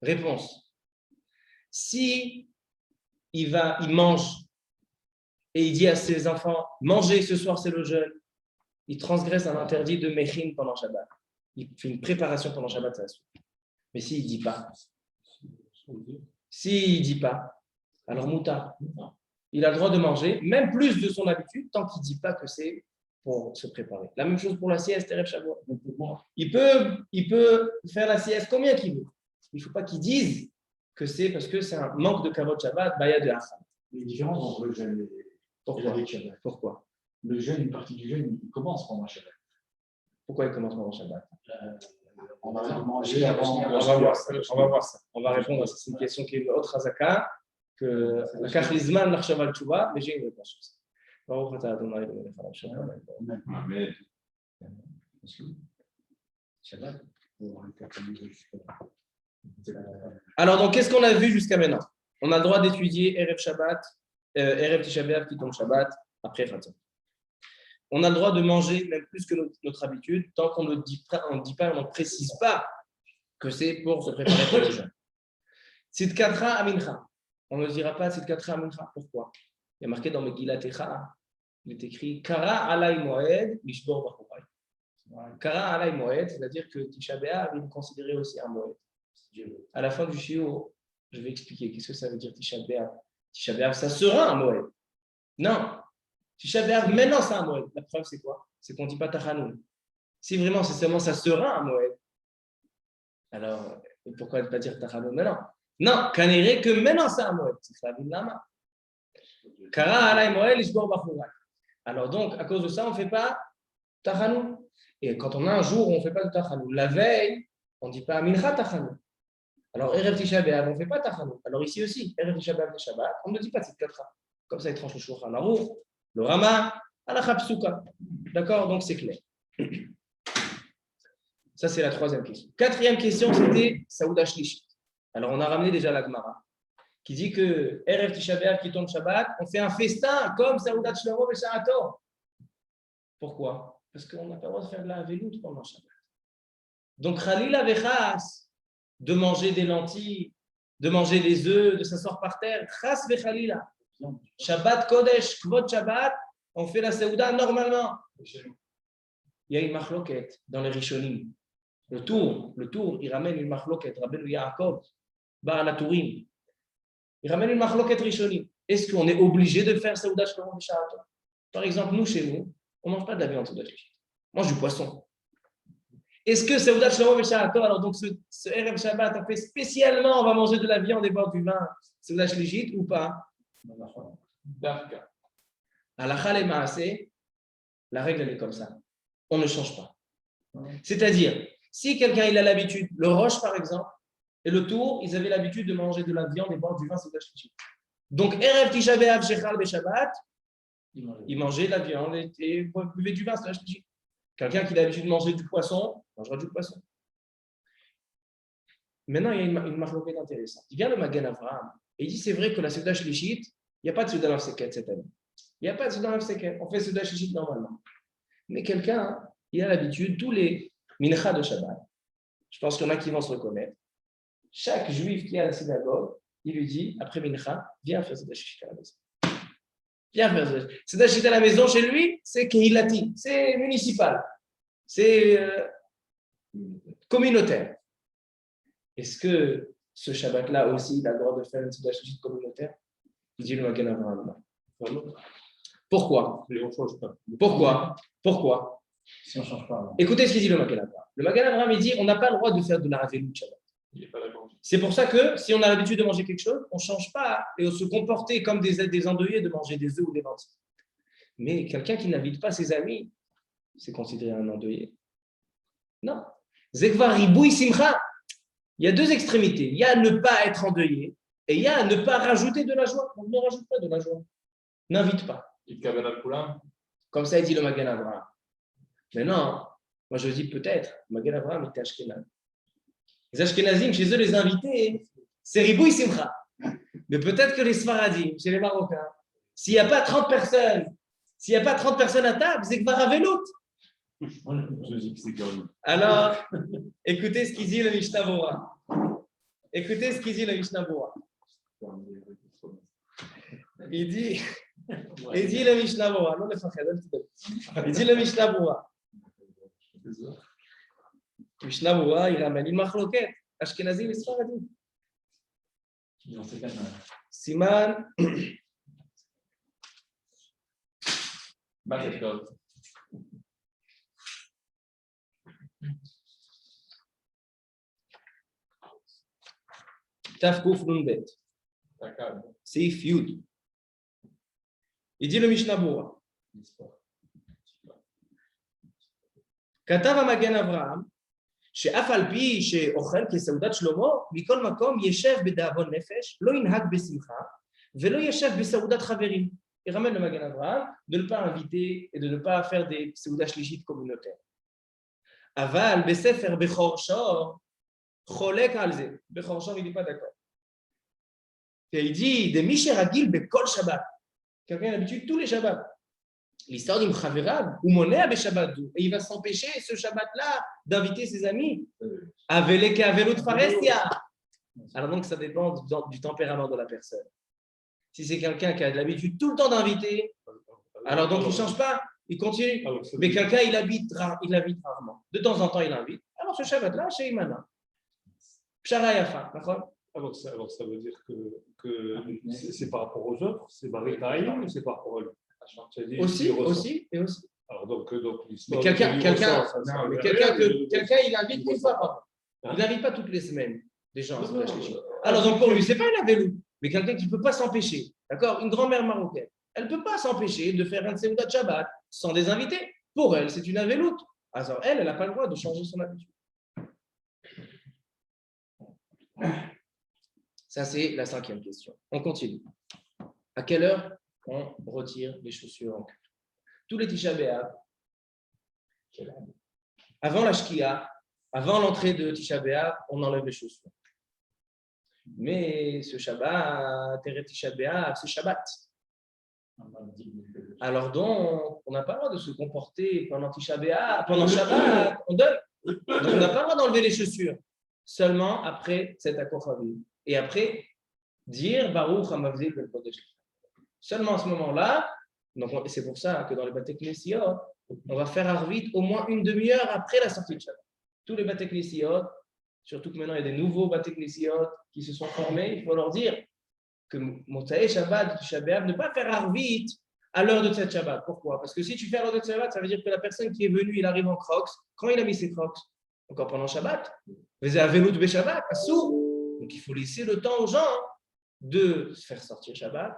Réponse. Si il mange et il dit à ses enfants, mangez ce soir, c'est le jeûne, il transgresse un interdit de mechin pendant Shabbat. Il fait une préparation pendant Shabbat, ça suit. Mais s'il ne dit pas, alors mouta, il a le droit de manger, même plus de son habitude, tant qu'il ne dit pas que c'est pour se préparer. La même chose pour la sieste, Erev Shavuot. Il peut faire la sieste combien qu'il veut. Il ne faut pas qu'il dise que c'est parce que c'est un manque de kavod Shabbat, baya de Hassan. Il y a une différence entre le jeûne et la Shabbat. Pourquoi? Le jeûne, une partie du jeûne, il commence pendant Shabbat. Pourquoi il commence pendant Shabbat? On va manger avant. On va voir ça. On va répondre à ça. C'est une question qui est une autre hazaka que la kachlisman l'archaval tchouva, mais j'ai une réponse. Alors, donc, qu'est-ce qu'on a vu jusqu'à maintenant? On a le droit d'étudier Erev Shabbat, Erev Tisha B'Av qui tombe Shabbat, après Khatzot. On a le droit de manger même plus que notre habitude, tant qu'on ne dit pas, on ne précise pas que c'est pour se préparer pour le jeûne. Tzidkatra Amincha. On ne dira pas Tzidkatra Amincha. Pourquoi? Il y a marqué dans Megillat Echa, il est écrit Kara alay moed mishbor bachuray. Kara alay moed, c'est-à-dire que Tisha B'Av est considéré aussi un moed. À la fin du shiur, je vais expliquer qu'est-ce que ça veut dire Tisha B'Av. Tisha B'Av, ça sera un moed. Non. Tisha B'Av, maintenant c'est un moed. La preuve, c'est quoi? C'est qu'on ne dit pas Tachanoun. Si vraiment c'est seulement ça sera un moed, alors pourquoi ne pas dire Tachanoun maintenant? Non, Kanere que maintenant c'est un moed. C'est la ville lama. Kara alay moed lishbor bachuray. Alors donc, à cause de ça, on ne fait pas Tachanoun. Et quand on a un jour où on ne fait pas de Tachanoun, la veille, on ne dit pas Mincha Tachanoun. Alors, Erev Tisha B'Av, on ne fait pas Tachanoun. Alors ici aussi, Erev Tisha B'Av de Shabbat, on ne dit pas Tzidkatra. Comme ça, il tranche le Shulchan Aruch, le Rama, Halakha Psuka. D'accord? Donc, c'est clair. Ça, c'est la troisième question. Quatrième question, c'était Saouda Shlishi. Alors, on a ramené déjà la Gemara, qui dit que Erev Tisha B'Av qui tombe Shabbat, on fait un festin comme Saouda Shlomo B'Sha'ato. Pourquoi? Parce qu'on n'a pas le droit de faire de la veloute pendant Shabbat. Donc, Khalila Vechas, de manger des lentilles, de manger des œufs, de s'asseoir par terre, Chas Vechalila. Shabbat Kodesh, Kvod Shabbat, on fait la Saouda normalement. Il y a une machloket dans les Rishonim. Le tour, il ramène une machloket, Rabbeinu Yaakov, Ba'al HaTurim. Il ramène une machloket Rishonim. Est-ce qu'on est obligé de faire Saouda Shlomo B'Sha'ato? Par exemple, nous, chez nous, on ne mange pas de la viande Saouda Shlishi. On mange du poisson. Est-ce que Saouda Shlomo B'Sha'ato, alors donc ce Erev Shabbat, on fait spécialement, on va manger de la viande et boire du vin, Saouda Shlishi ou pas? D'accord. Halakha le Maaseh, la règle elle est comme ça. On ne change pas. C'est-à-dire, si quelqu'un il a l'habitude, le Roche par exemple, et le Tour, ils avaient l'habitude de manger de la viande et boire du vin Saouda Shlishi. Donc, Erev Tisha B'Av Shechal B'Shabbat, il mangeait la viande et buvait du vin, c'est la shlichit. Quelqu'un qui a l'habitude de manger du poisson, mangera du poisson. Maintenant, il y a une marloquette intéressante. Il vient le Magen Avraham et il dit c'est vrai que la Seuda Shlichit, il n'y a pas de Seuda Mafseket cette année. Il n'y a pas de Seuda Mafseket. On fait Seuda Shlichit normalement. Mais quelqu'un, il a l'habitude, tous les mincha de Shabbat, je pense qu'il y en a qui vont se reconnaître. Chaque juif qui est à la synagogue, il lui dit après mincha, viens faire Seuda Shlichit à la maison. Viens faire Seuda Shlichit à la maison chez lui, c'est Kehilati, c'est municipal, c'est communautaire. Est-ce que ce Shabbat-là aussi, il a le droit de faire une Seuda Shlichit communautaire? Il dit le Magen Avraham. Pourquoi? Pourquoi? Si on ne change pas. Écoutez ce qu'il dit le Magen Avraham. Le Magen Avraham, il dit on n'a pas le droit de faire de la Ravelut Shabbat. C'est pour ça que si on a l'habitude de manger quelque chose, on ne change pas et on se comporter comme des endeuillés de manger des œufs ou des lentilles. Mais quelqu'un qui n'invite pas ses amis, c'est considéré un endeuillé? Non. Zekva Riboui Simcha. Il y a deux extrémités. Il y a ne pas être endeuillé et il y a ne pas rajouter de la joie. On ne rajoute pas de la joie. N'invite pas. Comme ça, il dit le Magen Avraham. Mais non, moi je dis peut-être, Magen Avraham était Ashkenaz. Les Ashkenazim, chez eux, les invités, c'est Riboui Simcha. Mais peut-être que les Sfaradim, chez les Marocains, s'il n'y a pas 30 personnes, à table, c'est que Varavelout. Alors, écoutez ce qu'il dit le Mishnah Bora. Il dit le Mishnah Bora. Non, il dit le Mishnah Bora. Mishnah Bora, il ramène une machloket. Ashkenazim et Sfaradim. Siman. Tafkouf Nunbet. Seif Yud. Il dit le Mishnah Bora. כתב המגן אברהם, שאף על פי שאוכל כסעודת שלמה, מכל מקום ישב בדאבון נפש, לא ינהג בשמחה, ולא ישב בסעודת חברים. Il ramène le Magen Avraham de ne pas inviter et de ne pas faire des סעודה שלישית communautaires. אבל בספר בכור שור, חולק על זה. בכור שור, il n'est pas d'accord. Et il dit, de מי שרגיל בכל שבת, quelqu'un a l'habitude tous les Shabbats. L'histoire d'une Chaverav, ou Monéa Beshabbat, et il va s'empêcher ce Shabbat-là d'inviter ses amis. Aveleke Avelut Farestia. Alors donc ça dépend du tempérament de la personne. Si c'est quelqu'un qui a l'habitude tout le temps d'inviter, alors donc il ne change pas, il continue. Mais quelqu'un il invite rarement. De temps en temps il invite. Alors ce Shabbat-là, chez Imana. Pshara Yafa, d'accord? Alors ça veut dire que c'est par rapport aux autres, c'est Baritaïm ou c'est par rapport à lui? Aussi. Alors donc mais quelqu'un il invite une fois par an. Il n'invite pas toutes les semaines des gens. Alors donc pour lui, c'est pas une avelou, mais quelqu'un qui ne peut pas s'empêcher. D'accord? Une grand-mère marocaine, elle ne peut pas s'empêcher de faire un Seudat Shabbat sans des invités. Pour elle, c'est une aveloute. Alors elle n'a pas le droit de changer son habitude. Ça, c'est la 5e question. On continue. À quelle heure on retire les chaussures en culte? Tous les Tisha B'Av, avant la Shkia, avant l'entrée de Tisha B'Av, on enlève les chaussures. Mais ce Shabbat, Teret Tisha B'Av, c'est Shabbat. Alors donc, on n'a pas le droit de se comporter pendant Tisha B'Av, pendant Shabbat, on donne. Donc on n'a pas le droit d'enlever les chaussures. Seulement après cet Akochavim. Et après, dire Baruch Hamavzik El Kodesh. Seulement à ce moment-là, donc c'est pour ça que dans les Bate Knesiot, on va faire Arvit au moins une demi-heure après la sortie de Shabbat. Tous les Bate Knesiot, surtout que maintenant il y a des nouveaux Bate Knesiot qui se sont formés, il faut leur dire que Motae Shabbat, Shabbat, ne pas faire Arvit à l'heure de cette Shabbat. Pourquoi? Parce que si tu fais à l'heure de Shabbat, ça veut dire que la personne qui est venue, il arrive en Crocs. Quand il a mis ses Crocs? Encore pendant Shabbat. Vous avez Velout Be Shabbat, Assou. Donc il faut laisser le temps aux gens de se faire sortir Shabbat.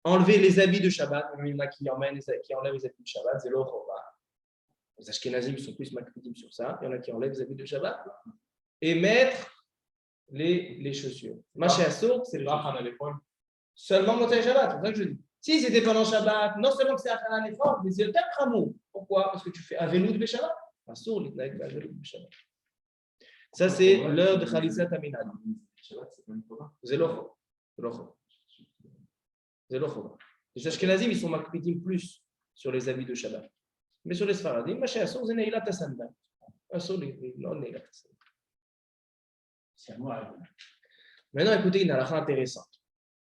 Enlever les habits de Shabbat. Il y en a qui enlèvent les habits de Shabbat. C'est l'Orova. Les Ashkenazim sont plus makridim sur ça. Il y en a qui enlèvent les habits de Shabbat. Et mettre les chaussures. Maché Assour, c'est le Rachan à l'épaule. Seulement Motsai Shabbat, c'est pour ça que je dis. Si c'était pendant Shabbat, non seulement que c'est un effort, mais c'est le terme Khamou. Pourquoi? Parce que tu fais Avelout be Shabbat. Assour, l'Itnaïk Avelout be Shabbat. Ça, c'est l'heure de Khalisat Aminad. Shabbat, c'est pas une fois. Zelocho. Les Ashkenazim, ils sont makpidim plus sur les habits de Shabbat. Mais sur les Sfaradim, Maché Assour, c'est Neilat Asanda. Assour, non Neilat Asanda. C'est à moi. Maintenant, écoutez une halakha intéressante.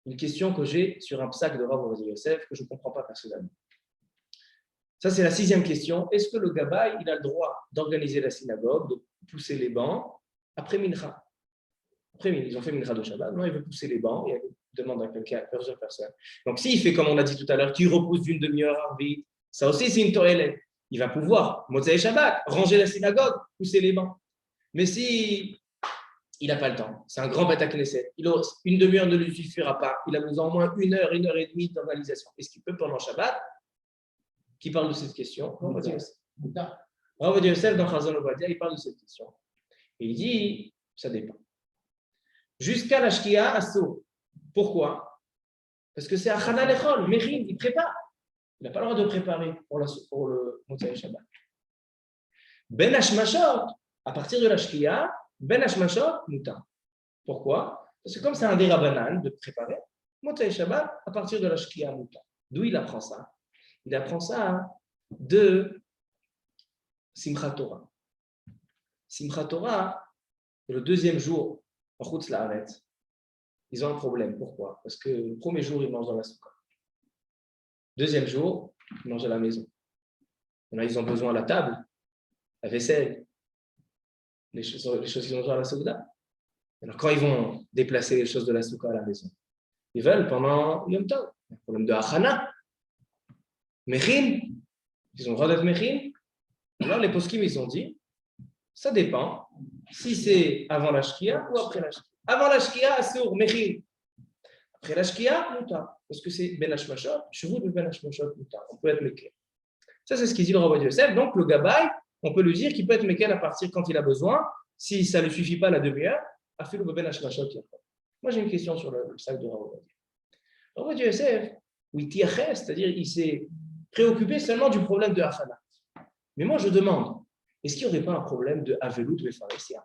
Une question que j'ai sur un psaque de Rav Ovadia Yosef que je ne comprends pas personnellement. Ça, c'est la 6e question. Est-ce que le Gabaï, il a le droit d'organiser la synagogue, de pousser les bancs après Mincha? Après, ils ont fait Mincha de Shabbat. Non, il veut pousser les bancs et il demande à quelqu'un, à plusieurs personnes. Donc, s'il fait comme on a dit tout à l'heure, qu'il repousse d'une demi-heure vite, ça aussi, c'est une toilette. Il va pouvoir, Motsai Shabbat, ranger la synagogue, pousser les bancs. Mais si il n'a pas le temps, c'est un grand Beth Knesset, une demi-heure ne lui suffira pas, il a besoin au moins une heure et demie d'organisation. Est-ce qu'il peut pendant Shabbat? Qui parle de cette question? Rav Ovadia Yosef dans Chazon Ovadia, il parle de cette question. Et il dit, ça dépend. Jusqu'à la Shkia Assour. Pourquoi? Parce que c'est Achana Lechol, Mechim, il prépare. Il n'a pas le droit de préparer pour le Motsai Shabbat. Ben Hashmashot, à partir de la Shkia, Ben Hashmashot, Mouta. Pourquoi? Parce que comme c'est un dérabanan de préparer, Motsai Shabbat, à partir de la Shkia, Mouta. D'où il apprend ça? Il apprend ça de Simchat Torah. Simchat Torah, le 2e jour, en Chutz La'aretz, ils ont un problème. Pourquoi? Parce que le 1er jour, ils mangent dans la soukha. 2e jour, ils mangent à la maison. Là, ils ont besoin de la table, la vaisselle, les choses qu'ils ont besoin à la soukha. Alors, quand ils vont déplacer les choses de la soukha à la maison, ils veulent pendant Yom Tov, un problème de Achana. Mechin, ils ont le droit d'être Mechin. Alors, les poskim, ils ont dit, ça dépend si c'est avant la Shkia ou après la Shkia. Avant la Shkia, Assour, Mechin. Après la Shkia, Mouta. Parce que c'est Ben Hashmashot, Chevaux de Ben Hashmashot, Mouta. On peut être Mekel. Ça, c'est ce qu'il dit le Rav Ovadia Yosef. Donc, le Gabaï, on peut lui dire qu'il peut être Mekel à partir quand il a besoin. Si ça ne lui suffit pas la demi-heure, Afilou Ben Hashmashot. Moi, j'ai une question sur le sac de Rav Ovadia. Rav Ovadia Yosef, oui, Tiaches, c'est-à-dire il s'est préoccupé seulement du problème de Hafana. Mais moi, je demande, est-ce qu'il n'y aurait pas un problème de Avelout ou Pharisien?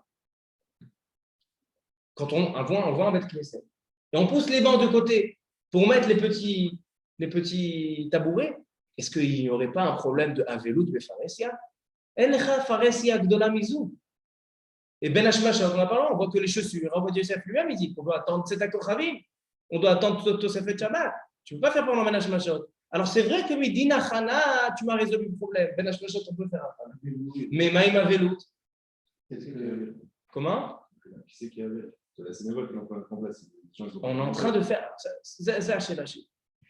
Quand on voit un Beth Knesset, et on pousse les bancs de côté pour mettre les petits tabourets, est-ce qu'il n'y aurait pas un problème de Avelout ou Pharisien? Encha Pharisien de la Mizou. Et Ben Hashmashot, on a parlé, on voit que les chaussures, Rav Ovadia Yosef lui-même, il dit qu'on doit attendre Tzedek Kochavim, on doit attendre Tosefet Shabbat. Tu ne peux pas faire pendant Ben Hashmashot. Alors, c'est vrai que Midina Chana, tu m'as résolu le problème. Ben Hashmashot, on peut faire un Chana. Mais Maïm Avelout. Comment? Qui c'est qui avait la synagogue qui est en train de remplacer. On est en train de faire.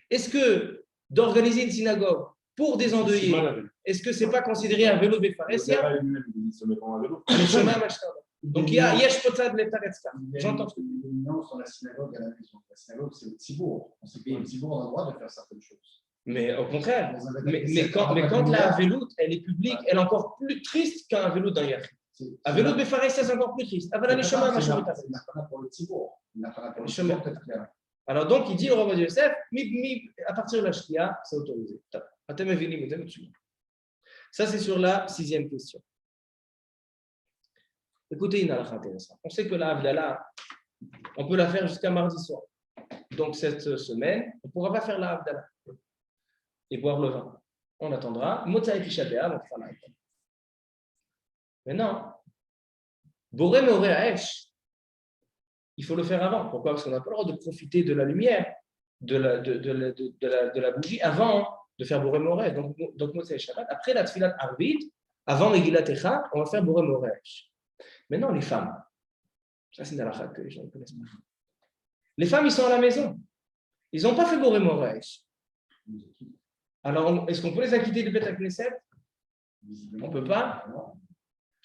Est-ce que d'organiser une synagogue pour des endeuillés, est-ce que ce n'est pas considéré un vélo de Pharisien? Il se met pas en vélo. Donc, il y a Yesh Potzad Letaretzka. J'entends ce que tu dis. Non, sur la synagogue à la maison. La synagogue, c'est le Tzibour. On sait que le Tzibour a le droit de faire certaines choses. Mais au contraire, mais quand la véloute, elle est publique, elle est encore plus triste qu'un vélo d'un Yachid. Un vélo de Pharisien, c'est encore plus triste. C'est pour le Tzibour. Alors donc, il dit au Rav Ovadia Yosef, à partir de la Shkia, c'est autorisé. Ça, c'est sur la 6e question. Écoutez une halakha intéressante. On sait que la Havdalah, on peut la faire jusqu'à mardi soir. Donc, cette semaine, on ne pourra pas faire la Havdalah et boire le vin. On attendra. Motsai Tisha B'Av, on fera la Havdalah. Maintenant, Boré Meoré Haesh, il faut le faire avant. Pourquoi? Parce qu'on n'a pas le droit de profiter de la lumière, de la bougie, avant de faire Boré Meoré. Donc Motsai Shabbat, après la Tfilat Arvit, avant Megillat Echa, on va faire Boré Meoré Haesh. Maintenant, les femmes, ça c'est une halakha que les gens ne connaissent pas. Les femmes, ils sont à la maison. Ils n'ont pas fait Boré Meoré Haesh. Alors, est-ce qu'on peut les acquitter de Beth Knesset? On ne peut pas.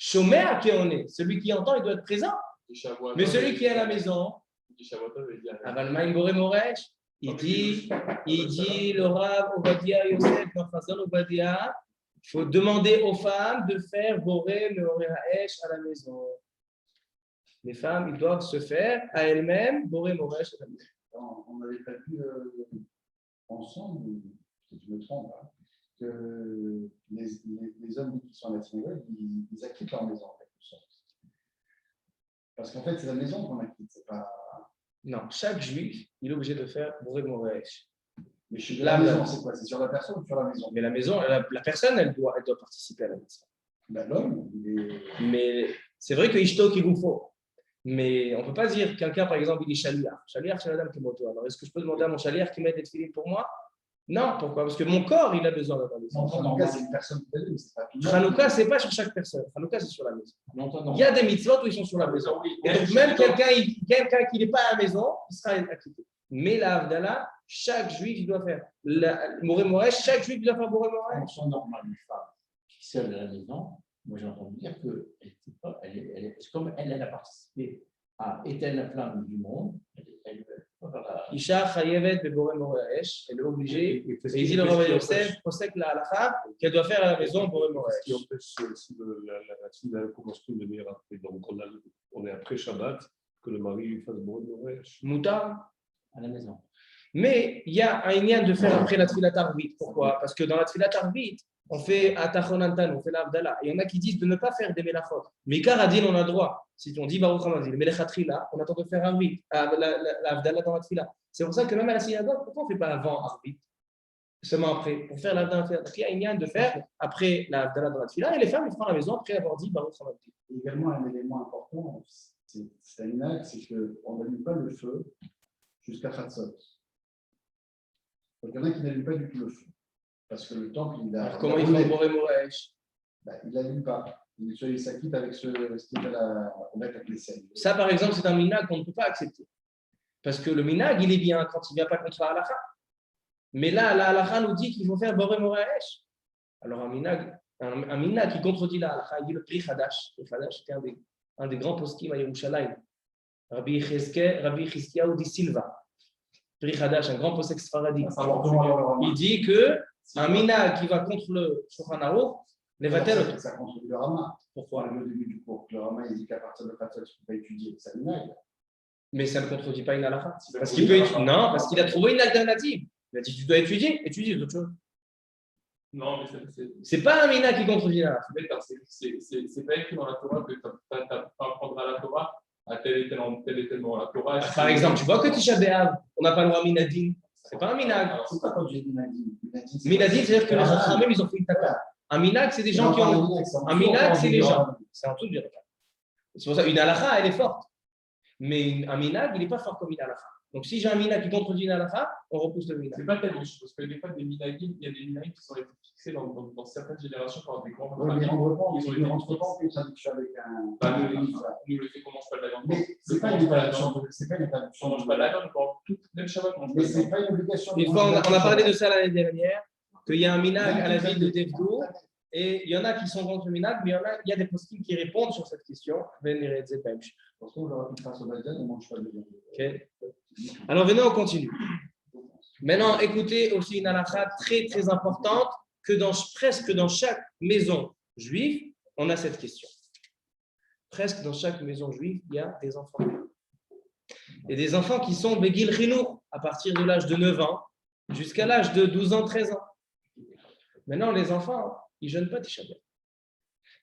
Chômé à qui on est. Celui qui entend, il doit être présent. Mais celui qui est à la maison, Avalmaïm Boré Meoré Haesh, il dit le Rav Ovadia Yosef, dans Chazon Ovadia, il faut demander aux femmes de faire Boré Meoré Haesh à la maison. Les femmes, ils doivent se faire à elles-mêmes Boré Meoré Haesh à la maison. On avait prévu ensemble, peut-être je me trompe, hein, que les hommes qui sont à la synagogue, ils acquittent leur maison, en quelque sorte. Parce qu'en fait, c'est la maison qu'on acquitte, c'est pas. Non, chaque juif, il est obligé de faire Boré Moresh. Mais chez la maison, c'est quoi? C'est sur la personne ou sur la maison? Mais la maison, la personne, elle doit participer à la maison. Ben, l'homme, il est. Mais c'est vrai que Ishto qui vous faut. Mais on ne peut pas dire quelqu'un, par exemple, il est chaliar. Chaliar, c'est la dame qui m'auto. Alors, est-ce que je peux demander à mon chaliar qui mette des filets pour moi? Non, pourquoi? Parce que mon corps, il a besoin d'avoir des maison. En tout cas, c'est une personne qui est c'est pas tout le monde. Hanouka, ce n'est pas sur chaque personne. Hanouka, c'est sur la maison. Il y a des mitzvot où ils sont sur la maison. Et donc, même quelqu'un qui n'est pas à la maison, il sera acquitté. Mais la Havdalah, chaque juif, il doit faire. Moré Moresh, chaque juif, il doit faire Moré Moresh. En fonction normale, une femme qui est seule à la maison, moi j'ai entendu dire que comme elle a participé à éteindre la flamme du monde, elle peut faire la. Isha Chayevet de Boré Moresh, elle est obligée. Et il dit le Rav Yosef, Posek la halakha, qu'elle doit faire à la maison Boré Moresh. Ce qui empêche si la fille commence une demi-heure après. Donc on est après Shabbat, que le mari fasse Boré Moresh. Moutar. À la maison. Mais il y a un lien de faire après la Tfilat Arvit. Pourquoi? Parce que dans la Tfilat Arvit, on fait Atachonantan, on fait l'Avdala. Il y en a qui disent de ne pas faire des Melachot. Mais Karadin, on a droit. Si on dit Baruch Hamazil, Melechatrila, on attend de faire Arvit, l'Avdala dans la Tfilat. C'est pour ça que même à la synagogue, pourquoi on ne fait pas avant Arvit? Seulement après, pour faire l'Avdala. Donc il y a un lien de faire après l'Avdala dans la Tfilat. Et les femmes, ils feront à la maison après avoir dit Baruch Hamazil. Également, un élément important, c'est un c'est qu'on n'allume pas le feu jusqu'à Khatsot. Donc, il y en a qui n'allument pas du tout le feu. Parce que le temple, il a. Alors comment ils font Boré Moresh? Il n'allume pas. Il s'acquitte avec ce qu'il fait avec les scènes. Ça, par exemple, c'est un minag qu'on ne peut pas accepter. Parce que le minag, il est bien quand il ne vient pas contre la halakha. Mais là, la halakha nous dit qu'il faut faire Boré Moresh. Alors, un minag qui contredit la halakha, il dit le Pri Hadash. Le Hadash était un des grands poskim à Yerushalayim. Rabbi Chizkiyahu di Silva. Pri Hadash, un grand posek sfaradi. Il dit que un minag qui va contre le Shulchan Aruch, les vatel. Ça contredit le Rama. Pourquoi? Le début du cours. Le Rama, il dit qu'à partir de Khatsot, tu ne peux pas étudier. C'est un minag. Mais ça ne contredit pas une halakha. Parce qu'il peut étudier. Non, parce qu'il a trouvé une alternative. Il a dit tu dois étudier d'autres choses. Non, mais c'est pas un minag qui contredit la halakha. C'est pas écrit dans la Torah que tu n'as pas à apprendre à la Torah à tel et tel moment. La Torah. Par exemple, tu vois que Tisha B'Av, on n'a pas le droit à minadin. C'est pas un minag. C'est pas quand j'ai dit minadin. Minadin, c'est-à-dire que les gens même ils ont fait une taka. Un minag, c'est des gens qui ont. Un minag, c'est les gens. C'est un truc de. C'est pour ça une halakha, elle est forte. Mais un minag, il n'est pas fort comme une halakha. Donc si j'ai un minag qui contredit une halakha, on repousse le minag. C'est pas tellement chose, parce que des fois, il y a des minagim qui sont fixés dans certaines générations par des grands. Oui, mais ils ont rentré pas une traduction avec un. Nous le fait qu'on mange pas de la viande. Mais c'est pas une traduction. C'est pas une traduction. On mange pas de la viande, même Shabbat, on mange pas de la viande. Mais c'est pas une obligation. Une fois, on a parlé de ça l'année dernière, qu'il y a un minag à la ville de Devdo, et il y en a qui sont contre le minag, mais il y a des postim qui répondent sur cette question. Okay. Alors venez, on continue. Maintenant, écoutez aussi une halakha très très importante que presque dans chaque maison juive, on a cette question. Presque dans chaque maison juive, il y a des enfants. Et des enfants qui sont Begil Chinour, à partir de l'âge de 9 ans jusqu'à l'âge de 12 ans, 13 ans. Maintenant, les enfants, ils ne jeûnent pas Tisha B'Av.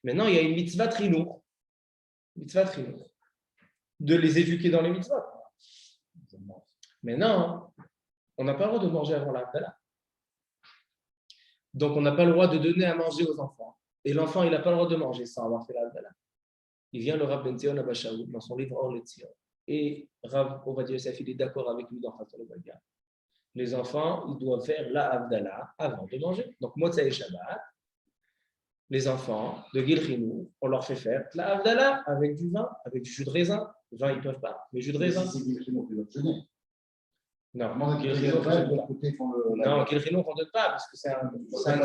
Maintenant, il y a une mitzvah Chinour. De les éduquer dans les mitzvot. Maintenant, on n'a pas le droit de manger avant l'Havdalah. Donc, on n'a pas le droit de donner à manger aux enfants. Et l'enfant, il n'a pas le droit de manger sans avoir fait l'Havdalah. Il vient le Rav Ben Zion Abba Shaul dans son livre Or Letzion. Et Rav Ovadia Yosef, il est d'accord avec lui dans Khatzon Ovadia. Les enfants, ils doivent faire la Havdalah avant de manger. Donc, Motzei Shabbat, les enfants de Gilchinou, on leur fait faire la Havdalah avec du vin, avec du jus de raisin. Le vin, ils ne peuvent pas, mais jus de raisin. C'est Gilchinou qui doit jeûner. Non, Gilchinou, on ne donne pas, parce que c'est un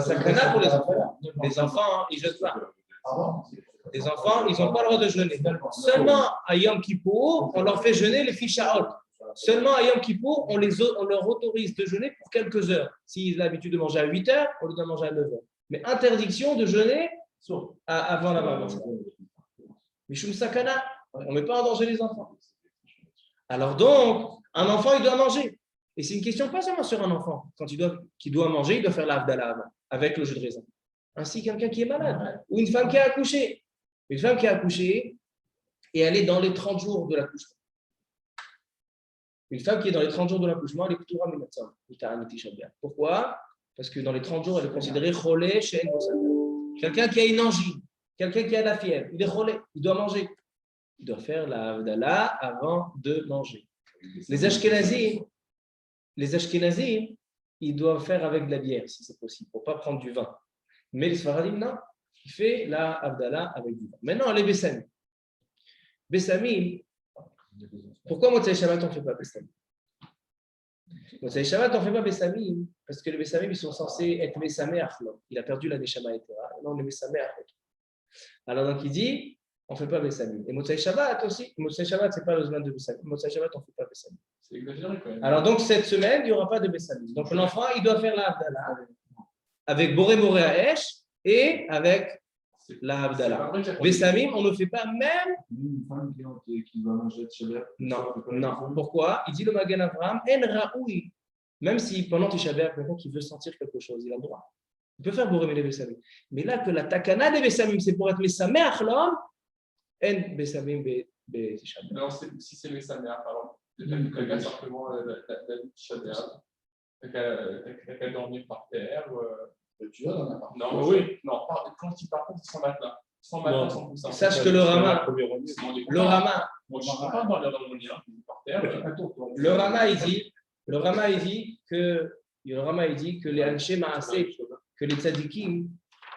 sakana pour les enfants. Les enfants, ils ne jeûnent pas. Les enfants, ils n'ont pas le droit de jeûner. Seulement à Yom Kippour, on leur fait jeûner les fichaot. Seulement à Yom Kippour, on leur autorise de jeûner pour quelques heures. S'ils ont l'habitude de manger à 8 heures, on leur donne manger à 9 heures. Mais interdiction de jeûner avant la maman. Mishum sakana, on ne met pas en danger les enfants. Alors donc, un enfant, il doit manger. Et c'est une question pas seulement sur un enfant. Quand qui doit manger, il doit faire l'Havdalah avant, avec le jus de raisin. Ainsi, quelqu'un qui est malade, ou une femme qui a accouché. Une femme qui a accouché, et elle est dans les 30 jours de l'accouchement. Une femme qui est dans les 30 jours de l'accouchement, elle est plutôt ramenatzam. Pourquoi? Parce que dans les 30 jours, elle est considérée cholé chez quelqu'un qui a une angine, quelqu'un qui a la fièvre, il est cholé, il doit manger. Il doit faire la Havdalah avant de manger. Les Ashkénazim, ils doivent faire avec de la bière, si c'est possible, pour ne pas prendre du vin. Mais les Sfaradim, non, il fait la Havdalah avec du vin. Maintenant, les Bessamim. Bessamim, pourquoi Motzei Shabbat, on ne fait pas Bessamim? Motzei Shabbat, on ne fait pas Bessamim, parce que les Bessamim, ils sont censés être Bessamé Achlom. Il a perdu la Neshama etc. Non, on est Bessamé Achlom. Alors, donc, il dit, on ne fait pas Bessamim. Et Motzei Shabbat aussi. Motzei Shabbat, ce n'est pas le semaine de Bessamim. Motzei Shabbat, on ne fait pas Bessamim. C'est exagéré quand même. Alors, donc, cette semaine, il n'y aura pas de Bessamim. Donc, l'enfant, il doit faire la Havdalah avec Boré Moré Haesh et avec la Havdalah. Bessamim, on ne fait pas même. Une femme qui va manger de Shabbat. Non, non. Pourquoi? Il dit le Magen Avraham, En Raoui. Même si pendant Tisha B'Av, quelqu'un qui veut sentir quelque chose, il a le droit. Il peut faire Boré Moré Bessamim. Mais là, que la Takana des Bessamim, c'est pour être Messamé Achlom, En Bessamim Tisha B'Av. Non, si c'est mes samères, par exemple, quelqu'un simplement la Tisha B'Av, quelqu'un dormir par terre. Tu vas dans n'importe Non, oui, non, quand il part contre sans matelas, sans coussin. Sache que le Rama, Moi, je ne peux pas dormir dans mon lit, par terre. le Rama, il dit que les Anshe Maaseh, que les tzadikim,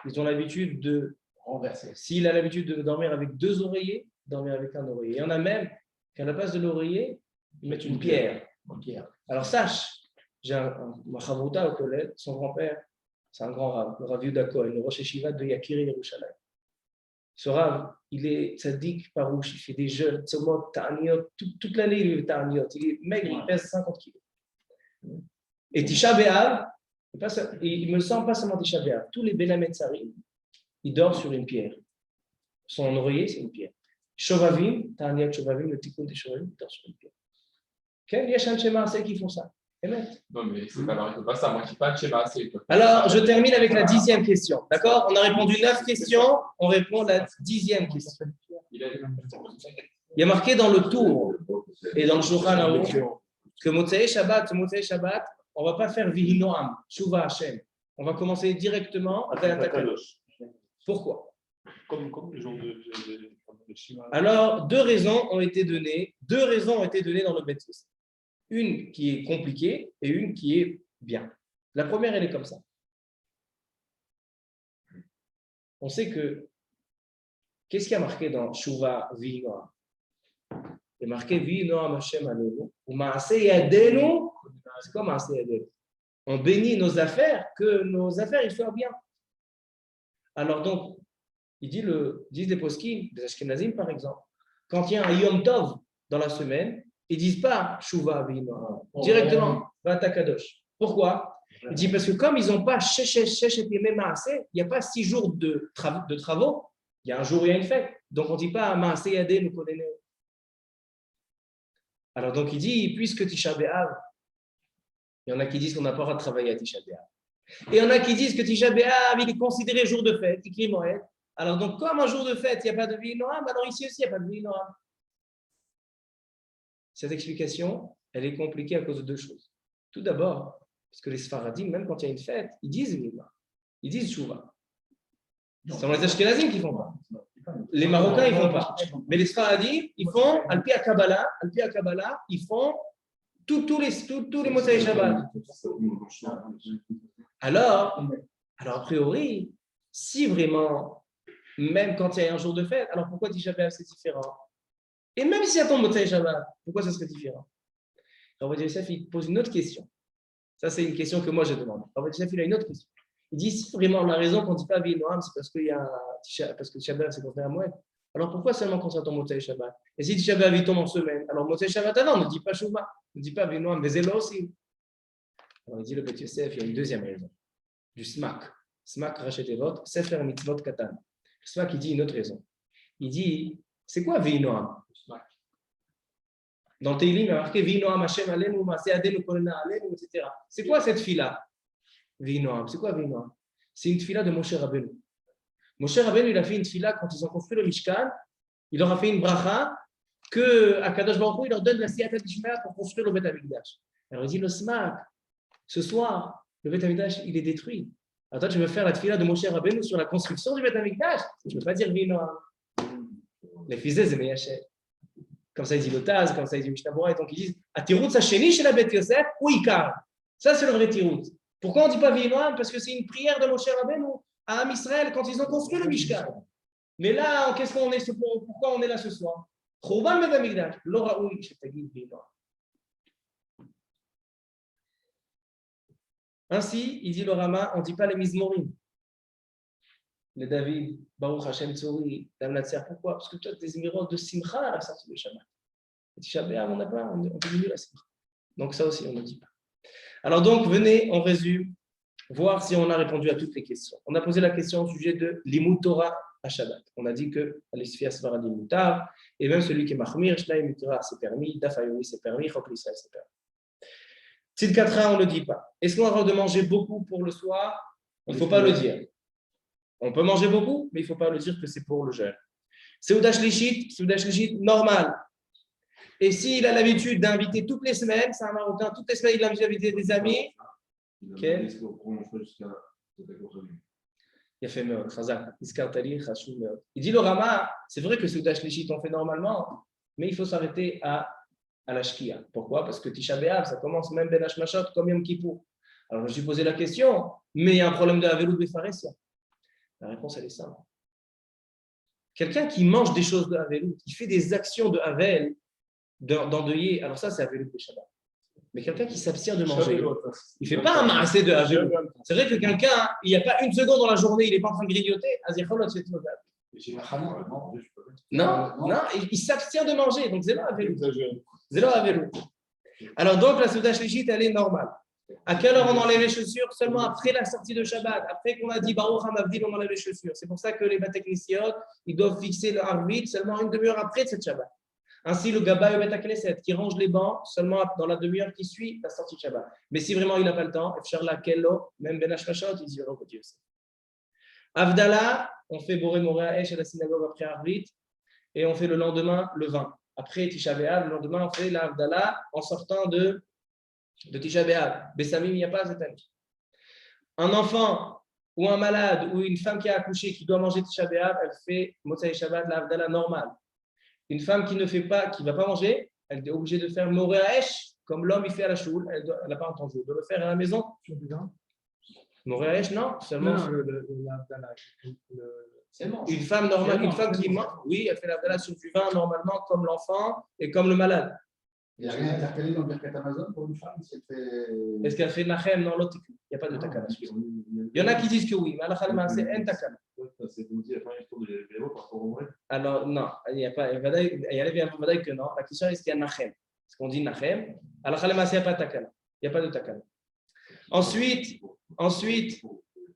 ils ont l'habitude de renverser. S'il a l'habitude de dormir avec 2 oreillers, dormir avec un oreiller. Il y en a même qu'à la place de l'oreiller, ils mettent une pierre. Alors sache, j'ai un chavruta au collège, son grand-père, c'est un grand rave, le Rav Yehuda Cohen, le Rosh Yeshiva de Yakiri Yerushalayim. Ce rave, il est tzaddik farouche, il fait des jeûnes, tzomot, ta'aniot, toute l'année il est ta'aniot, il est maigre, il pèse 50 kilos. Et Tisha B'Av, il me semble pas seulement Tisha B'Av, tous les Benametzarim, ils dorment sur une pierre. Son oreiller, c'est une pierre. Shovavim, ta'aniot Shovavim, le tikkun des Shovavim, il dort sur une pierre. Quel Yachan Shema, c'est qui font ça? Non, mais c'est pas vrai, pas ça. Moi, je ne suis pas de schéma assez. Alors, je termine avec la 10e question. D'accord? On a répondu 9 questions, on répond la 10e question. Il y a marqué dans le tour et dans le Shulchan Aruch que Motzei Shabbat, on ne va pas faire Vihinoam, Shuva Hashem. On va commencer directement avec la Takadosh. Pourquoi? Comme les gens de Shiva. Alors, 2 raisons ont été données dans le Beth Yosef. Une qui est compliquée et une qui est bien. La première, elle est comme ça. On sait que, qu'est-ce qui a marqué dans Shuva Vihinoam? Il est marqué Vihinoam Hashem Alenu, ou Maaseh Yadenu, c'est quoi Maaseh Yadenu? On bénit nos affaires, que nos affaires, ils soient bien. Alors donc, disent les poskim, des Ashkenazim par exemple, quand il y a un Yom Tov dans la semaine, ils ne disent pas Shuva Vihinoam, directement, Vata Kadosh. Pourquoi? Il dit parce que comme ils n'ont pas Shesh et Yemei Maaseh, il n'y a pas 6 jours de travaux, il y a un jour où il y a une fête. Donc on ne dit pas Maaseh Yadenu Kodenu. Alors donc il dit, puisque Tisha B'Av, il y en a qui disent qu'on n'a pas le droit de travailler à Tisha B'Av. Et il y en a qui disent que Tisha B'Av, il est considéré jour de fête, Ikri Moed. Alors donc comme un jour de fête, il n'y a pas de Vihinoam, alors ici aussi il n'y a pas de Vihinoam. Cette explication, elle est compliquée à cause de 2 choses. Tout d'abord, parce que les Sfaradim, même quand il y a une fête, ils disent Vihinoam, ils disent Shuva. Ce sont les Ashkenazim qui ne font pas. Les Marocains, ils ne font pas. Mais les Sfaradim, ils font, Al-Pi Kabbalah, ils font tous les Motzei Shabbat. Alors, a priori, si vraiment, même quand il y a un jour de fête, alors pourquoi Tisha B'Av c'est différent? Et même si y a ton Motzei Shabbat, pourquoi ça serait différent? Rav Yosef, il pose une autre question. Ça, c'est une question que moi je demande. Rav Yosef, il a une autre question. Il dit si vraiment la raison qu'on ne dit pas Vihinoam, c'est parce que Tisha B'Av c'est considéré un Moed. Alors pourquoi seulement quand ça tombe Motzei Shabbat? Et si Tisha B'Av il tombe en semaine, alors Motzei Shabbat avant, ne dit pas Shuva, ne dit pas Vihinoam, mais Zélo aussi. Alors il dit le Beth Yosef, il y a une deuxième raison. Du Smak. Smak Rachetevot, Sefer Mitzvot Katan. Le Smak, il dit une autre raison. Il dit c'est quoi Vihinoam? Dans le Teilim, il y a marqué Vinoam Hashem Alenu, Maaseh Adenu Kolena Alenu, etc. C'est quoi cette fila? Vinoam. C'est quoi Vinoam? C'est une fila de Moshe Rabbeinu. Moshe Rabbeinu, il a fait une fila quand ils ont construit le Mishkan. Il leur a fait une bracha que à Kadosh Baruch Hu, il leur donne la siyata d'Ishmael pour construire le Beth Amikdash. Alors il dit le smak, ce soir, le Beth Amikdash, il est détruit. Alors toi, tu veux faire la tefila de Moshe Rabbeinu sur la construction du Beth Amikdash? Tu ne peux pas dire Vinoam. Les fils de Meyachet. Comme ça, il dit le Taz, comme ça, il dit Mishnah Bora, et donc ils disent Atirut Sacheni chez la Beth Yosef ou Ikar. Ça, c'est le vrai Tirut. Pourquoi on ne dit pas Vinoam? Parce que c'est une prière de Moshe Rabbeinu à Am Israël quand ils ont construit le Mishkan. Mais là, qu'est-ce qu'on est, pourquoi on est là ce soir? Chouban Beth Amikdash. Lo Raoui, je te dis Vinoam. Ainsi, il dit le Rama, on ne dit pas les Mizmorim. Les David, Baruch Hashem Tzori, Dam Natser. Pourquoi? Parce que toi, tu as des émirats de Simcha à la sortie de Shabbat. Et Tisha B'Av, on n'a pas, on diminue la Simcha. Donc ça aussi, on ne dit pas. Alors donc, venez, on résume, voir si on a répondu à toutes les questions. On a posé la question au sujet de l'Imut Torah à Shabbat. On a dit que l'Isfia Svaradim Mutar, et même celui qui est Mahmir, Shnai Mutar, c'est permis, Daf Hayomi, c'est permis, Chok l'Israël, c'est permis. Tzidkatra, on ne le dit pas. Est-ce qu'on a le droit de manger beaucoup pour le soir? Il ne faut pas le dire. On peut manger beaucoup, mais il ne faut pas le dire que c'est pour le jeûne. Seudah Shlishit, normal. Et s'il a l'habitude d'inviter toutes les semaines, c'est un Marocain, toutes les semaines, il a l'habitude d'inviter des amis. Il a fait meurtre, il dit le Rama, c'est vrai que Seudah Shlishit, on fait normalement, mais il faut s'arrêter à la Shkia. Pourquoi? Parce que Tisha B'Av, ça commence même Ben Hashmashot comme Yom Kippour. Alors je me suis posé la question, mais il y a un problème de Havelut Befaresia. La réponse, elle est simple. Quelqu'un qui mange des choses de Havelut, qui fait des actions de Havel, d'endeuiller, alors ça, c'est Havelut de Shabbat. Mais quelqu'un qui s'abstient de manger, il ne fait pas un maassé de Havelut. C'est vrai que quelqu'un, il n'y a pas une seconde dans la journée, il n'est pas en train de grignoter, non, il s'abstient de manger, donc c'est là Havelut. Alors donc, la Seudah Shlishit, elle est normale. À quelle heure on enlève les chaussures? Seulement après la sortie de Shabbat. Après qu'on a dit Baruch HaMavdil, on enlève les chaussures. C'est pour ça que les Beth Knesset, ils doivent fixer le Arvit seulement une demi-heure après cette Shabbat. Ainsi, le Gabbai Beth Knesset qui range les bancs seulement dans la demi-heure qui suit la sortie de Shabbat. Mais si vraiment il n'a pas le temps, même Ben Hashmashot, il dit oh Dieu. Avdallah, on fait Boré Moréa Esh à la synagogue après Arvit et on fait le lendemain le vin. Après Tisha B'Av, le lendemain, on fait l'Avdallah en sortant de Tisha B'Av. Bessamim, il n'y a pas cette année. Un enfant ou un malade ou une femme qui a accouché qui doit manger Tisha B'Av, elle fait Motzei Shabbat, l'Avdallah normale. Une femme qui ne fait pas, qui ne va pas manger, elle est obligée de faire Moréa Esh, comme l'homme il fait à la choule, elle n'a pas entendu. Elle doit le faire à la maison. Moréa Esh, non, seulement l'Avdallah. Une femme normale, une femme qui mange, oui, elle fait l'Avdallah sur du vin normalement, comme l'enfant et comme le malade. Il n'y a rien intercalé dans le Birkat Amazon pour une femme si elle fait... Est-ce qu'elle fait Nachem? Non, l'autre, il n'y a pas de takana. Il y en a qui disent que oui, mais Allah c'est un takana. Alors, non, il n'y a pas. Il y a les que non. La question est-ce qu'il y a Nachem? Est-ce qu'on dit Nachem? Allah il n'y a pas de takana. Il n'y a pas de takana. Ensuite,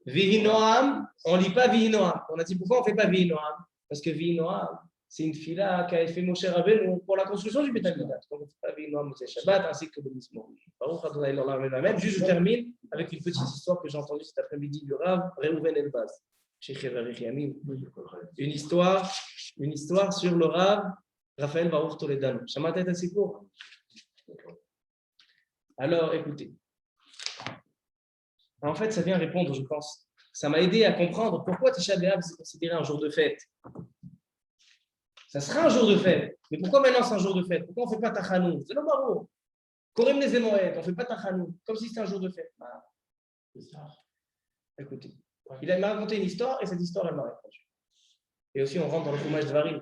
Vihinoam, on ne lit pas Vihinoam. On a dit pourquoi on ne fait pas Vihinoam? Parce que Vihinoam, c'est une fila qu'a fait Moshe Rabbeinu pour la construction du Beth Amikdash. Donc on ne fait pas Vihinoam Motzei Shabbat ainsi que le Mizmor. Baruch Adonai l'Olam Amen. Juste je termine avec une petite histoire que j'ai entendue cet après-midi du Rav Reuven Elbaz, chez Cheverich Yamim. Une histoire sur le Rav Raphaël Baruch Toledano. Shamatat et Sipur. Alors écoutez. En fait, ça vient répondre, je pense. Ça m'a aidé à comprendre pourquoi Tisha B'Av c'est considéré un jour de fête. Ça sera un jour de fête. Mais pourquoi maintenant c'est un jour de fête? Pourquoi on ne fait pas Tachanou? C'est le barreau. Korem les Emoed, on ne fait pas Tachanou. Comme si c'était un jour de fête. Ah, c'est ça. Écoutez, il m'a raconté une histoire et cette histoire, elle m'a répondu. Et aussi, on rentre dans le Chumash Dvarim.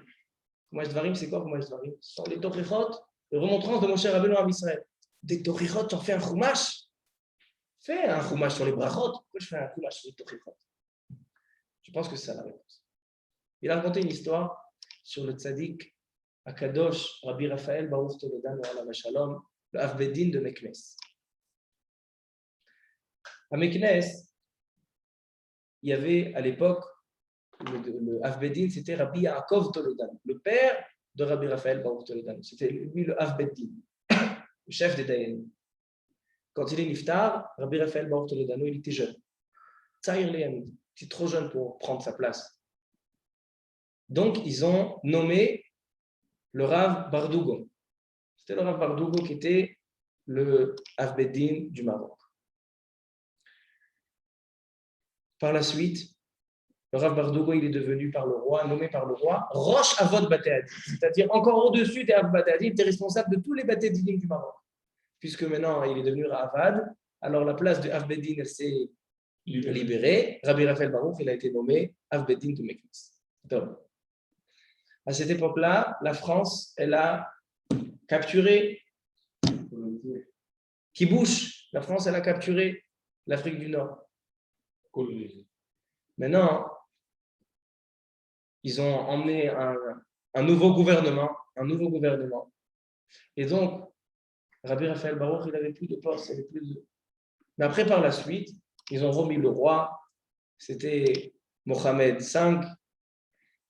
Chumash Dvarim, c'est quoi Chumash Dvarim? Ce sont les Tochichot, les remontrances de Moshe Rabbeinu à Israël. Des Tochichot, on fait un Chumash. Fais un Chumash sur les brachot. Pourquoi je fais un Chumash sur les Tochichot? Je pense que c'est ça la réponse. Il a raconté une histoire sur le tzaddik Akadosh Rabbi Raphaël Baruch Toledano Alav Shalom, le Av Bedin de Meknes. À Meknes, il y avait à l'époque le Av Bedin, c'était Rabbi Yaakov Toledano, le père de Rabbi Raphaël Baruch Toledano. C'était lui le Av Bet-Din, le chef des Dayanim. Quand il est niftar, Rabbi Raphaël Baruch Toledano, il était jeune. Tzaïr Leyamid, il était trop jeune pour prendre sa place. Donc, ils ont nommé le Rav Bardugo. C'était le Rav Bardugo qui était le Av Bet-Din du Maroc. Par la suite, le Rav Bardugo, il est devenu nommé par le roi, Rosh Avod Bate Adin, c'est-à-dire encore au-dessus des Avod Bate Adin, il était responsable de tous les Bate Dinim du Maroc. Puisque maintenant, il est devenu Ravad, alors la place de Av Bet-Din, elle s'est libérée. Rabbi Raphaël Baruch, il a été nommé Av Bet-Din de Meknes. Donc, à cette époque-là, la France, elle a capturé Kibouch. La France, elle a capturé l'Afrique du Nord. Maintenant, ils ont emmené un nouveau gouvernement. Et donc, Rabbi Raphaël Baruch, il n'avait plus de poste. Mais après, par la suite, ils ont remis le roi. C'était Mohamed V.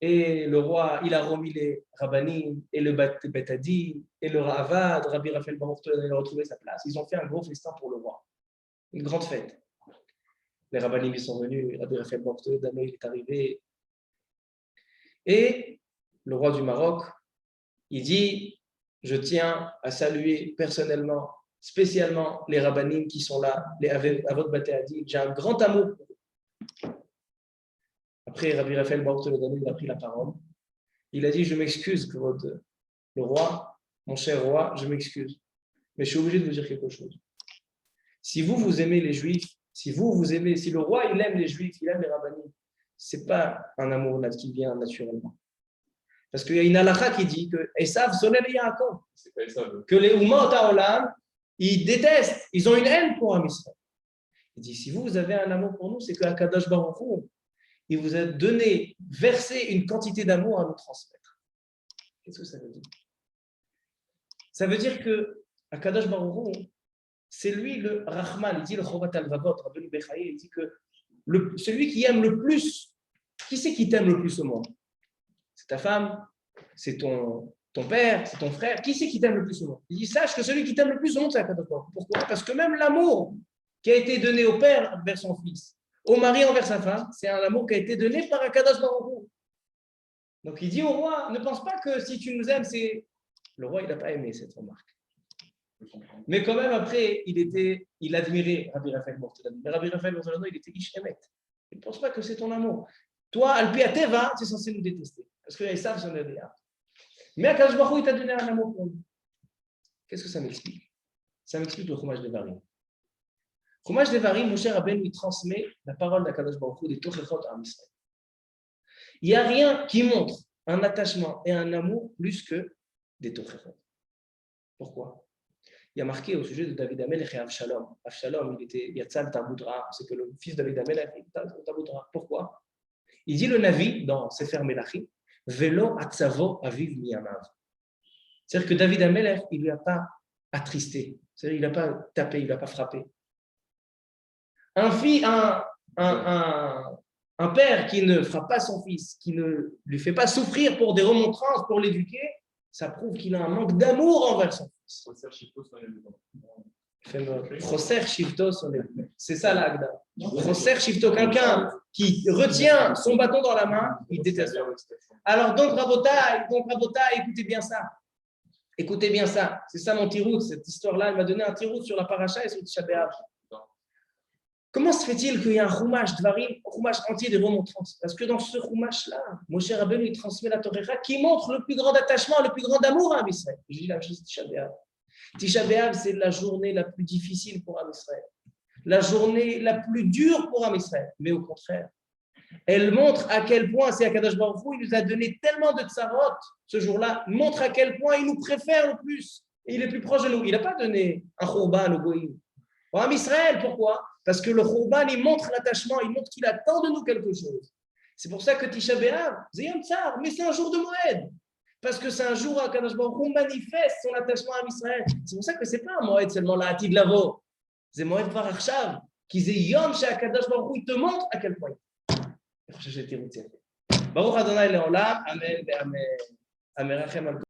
Et le roi, il a remis les Rabbanim et le Bet-Adin et le Ravad. Rabbi Raphaël Baruch, il a retrouvé sa place. Ils ont fait un gros festin pour le roi. Une grande fête. Les Rabbanim, ils sont venus. Rabbi Raphaël Baruch, il est arrivé. Et le roi du Maroc, il dit, je tiens à saluer personnellement, spécialement les Rabbanim qui sont là, les Avot Bate Adin. J'ai un grand amour pour eux. Après, Rabbi Raphaël Baruch Toledano, il a pris la parole. Il a dit, je m'excuse, le roi, mon cher roi, je m'excuse. Mais je suis obligé de vous dire quelque chose. Si vous aimez les Juifs, si le roi, il aime les Juifs, il aime les Rabbanim, ce n'est pas un amour qui vient naturellement. Parce qu'il y a une halakha qui dit que Esav sonel Yaakov, que les Umot Haolam, ils détestent, ils ont une haine pour Am Israël. Il dit, si vous avez un amour pour nous, c'est que Akadosh Baruch Hu, il vous a versé une quantité d'amour à nous transmettre. Qu'est-ce que ça veut dire? Ça veut dire que Akadosh Baruch Hu, c'est lui le Rahman, il dit le Chovat al-Vavot, Rabbeinu Bechaye, il dit que celui qui aime le plus, qui c'est qui t'aime le plus au monde? C'est ta femme, c'est ton père, c'est ton frère, qui c'est qui t'aime le plus au monde? Il dit, sache que celui qui t'aime le plus au monde, c'est Akadosh Baruch Hu. Pourquoi? Parce que même l'amour qui a été donné au père envers son fils, au mari envers sa femme, c'est un amour qui a été donné par Akadosh Baruch Hu. Donc il dit au roi, ne pense pas que si tu nous aimes, c'est... Le roi, il n'a pas aimé cette remarque. Mais quand même, après, il admirait Rabbi Raphaël Baruch Toledano. Mais Rabbi Raphaël Baruch Toledano, il était Ish Emet. Il ne pense pas que c'est ton amour. Toi, Al-Pi Ateva, tu es censé nous détester. Parce que Esav, c'est un Eléa. Mais Akadosh Baruch Hu, il t'a donné un amour pour nous. Qu'est-ce que ça m'explique? Ça m'explique le Chumash Devarim. Chumash Devarim, Moshe Rabbeinu, il transmet la parole d'Akadosh Baruch Hu, des Tochechot à Israël. Il n'y a rien qui montre un attachement et un amour plus que des Tochechot. Pourquoi? Il y a marqué au sujet de David Amelech et Avshalom. Avshalom, il était Yatzal Taboudra, c'est que le fils de David Amelech était Taboudra. Pourquoi? Il dit le Navi dans Sefer Melachim, Velo Atzavo Aviv Miyamav. C'est-à-dire que David Amelech, il ne lui a pas attristé, c'est-à-dire il n'a pas tapé, il ne l'a pas frappé. Un père qui ne frappe pas son fils, qui ne lui fait pas souffrir pour des remontrances, pour l'éduquer, ça prouve qu'il a un manque d'amour envers son fils. Choser Shivto, c'est ça l'Agda. Choser Shivto, quelqu'un qui retient son bâton dans la main, il déteste. Alors donc Rabotai, écoutez bien ça. Écoutez bien ça. C'est ça mon tirout, cette histoire-là. Elle m'a donné un tirout sur la paracha et sur Tisha B'Av. Comment se fait-il qu'il y ait un chumash Dvarim, un chumash entier des remontrances? Parce que dans ce chumash-là, Moshe Rabbeinu, il transmet la Torah qui montre le plus grand attachement, le plus grand amour à Am Israël. Je dis la chose Tisha B'Av. Tisha B'Av, c'est la journée la plus difficile pour Am Israël. La journée la plus dure pour Am Israël. Mais au contraire, elle montre à quel point, c'est Akadosh Baruch Hu, il nous a donné tellement de tsarot ce jour-là, montre à quel point il nous préfère le plus. Et il est plus proche de nous. Il n'a pas donné un churban au goïm. Pour Am Israël, pourquoi? Parce que le churban, il montre l'attachement, il montre qu'il attend de nous quelque chose. C'est pour ça que Tisha B'Av, c'est Yom Tsar, mais c'est un jour de Moed. Parce que c'est un jour où Akadosh Baruch Hu manifeste son attachement à Israël. C'est pour ça que ce n'est pas un Moed seulement la Atid Lavo. C'est Moed Var Arshav, qui est Yom chez Akadosh Baruch Hu, il te montre à quel point. Baruch Adonai Leolam, Amen, Amen. Amerachem al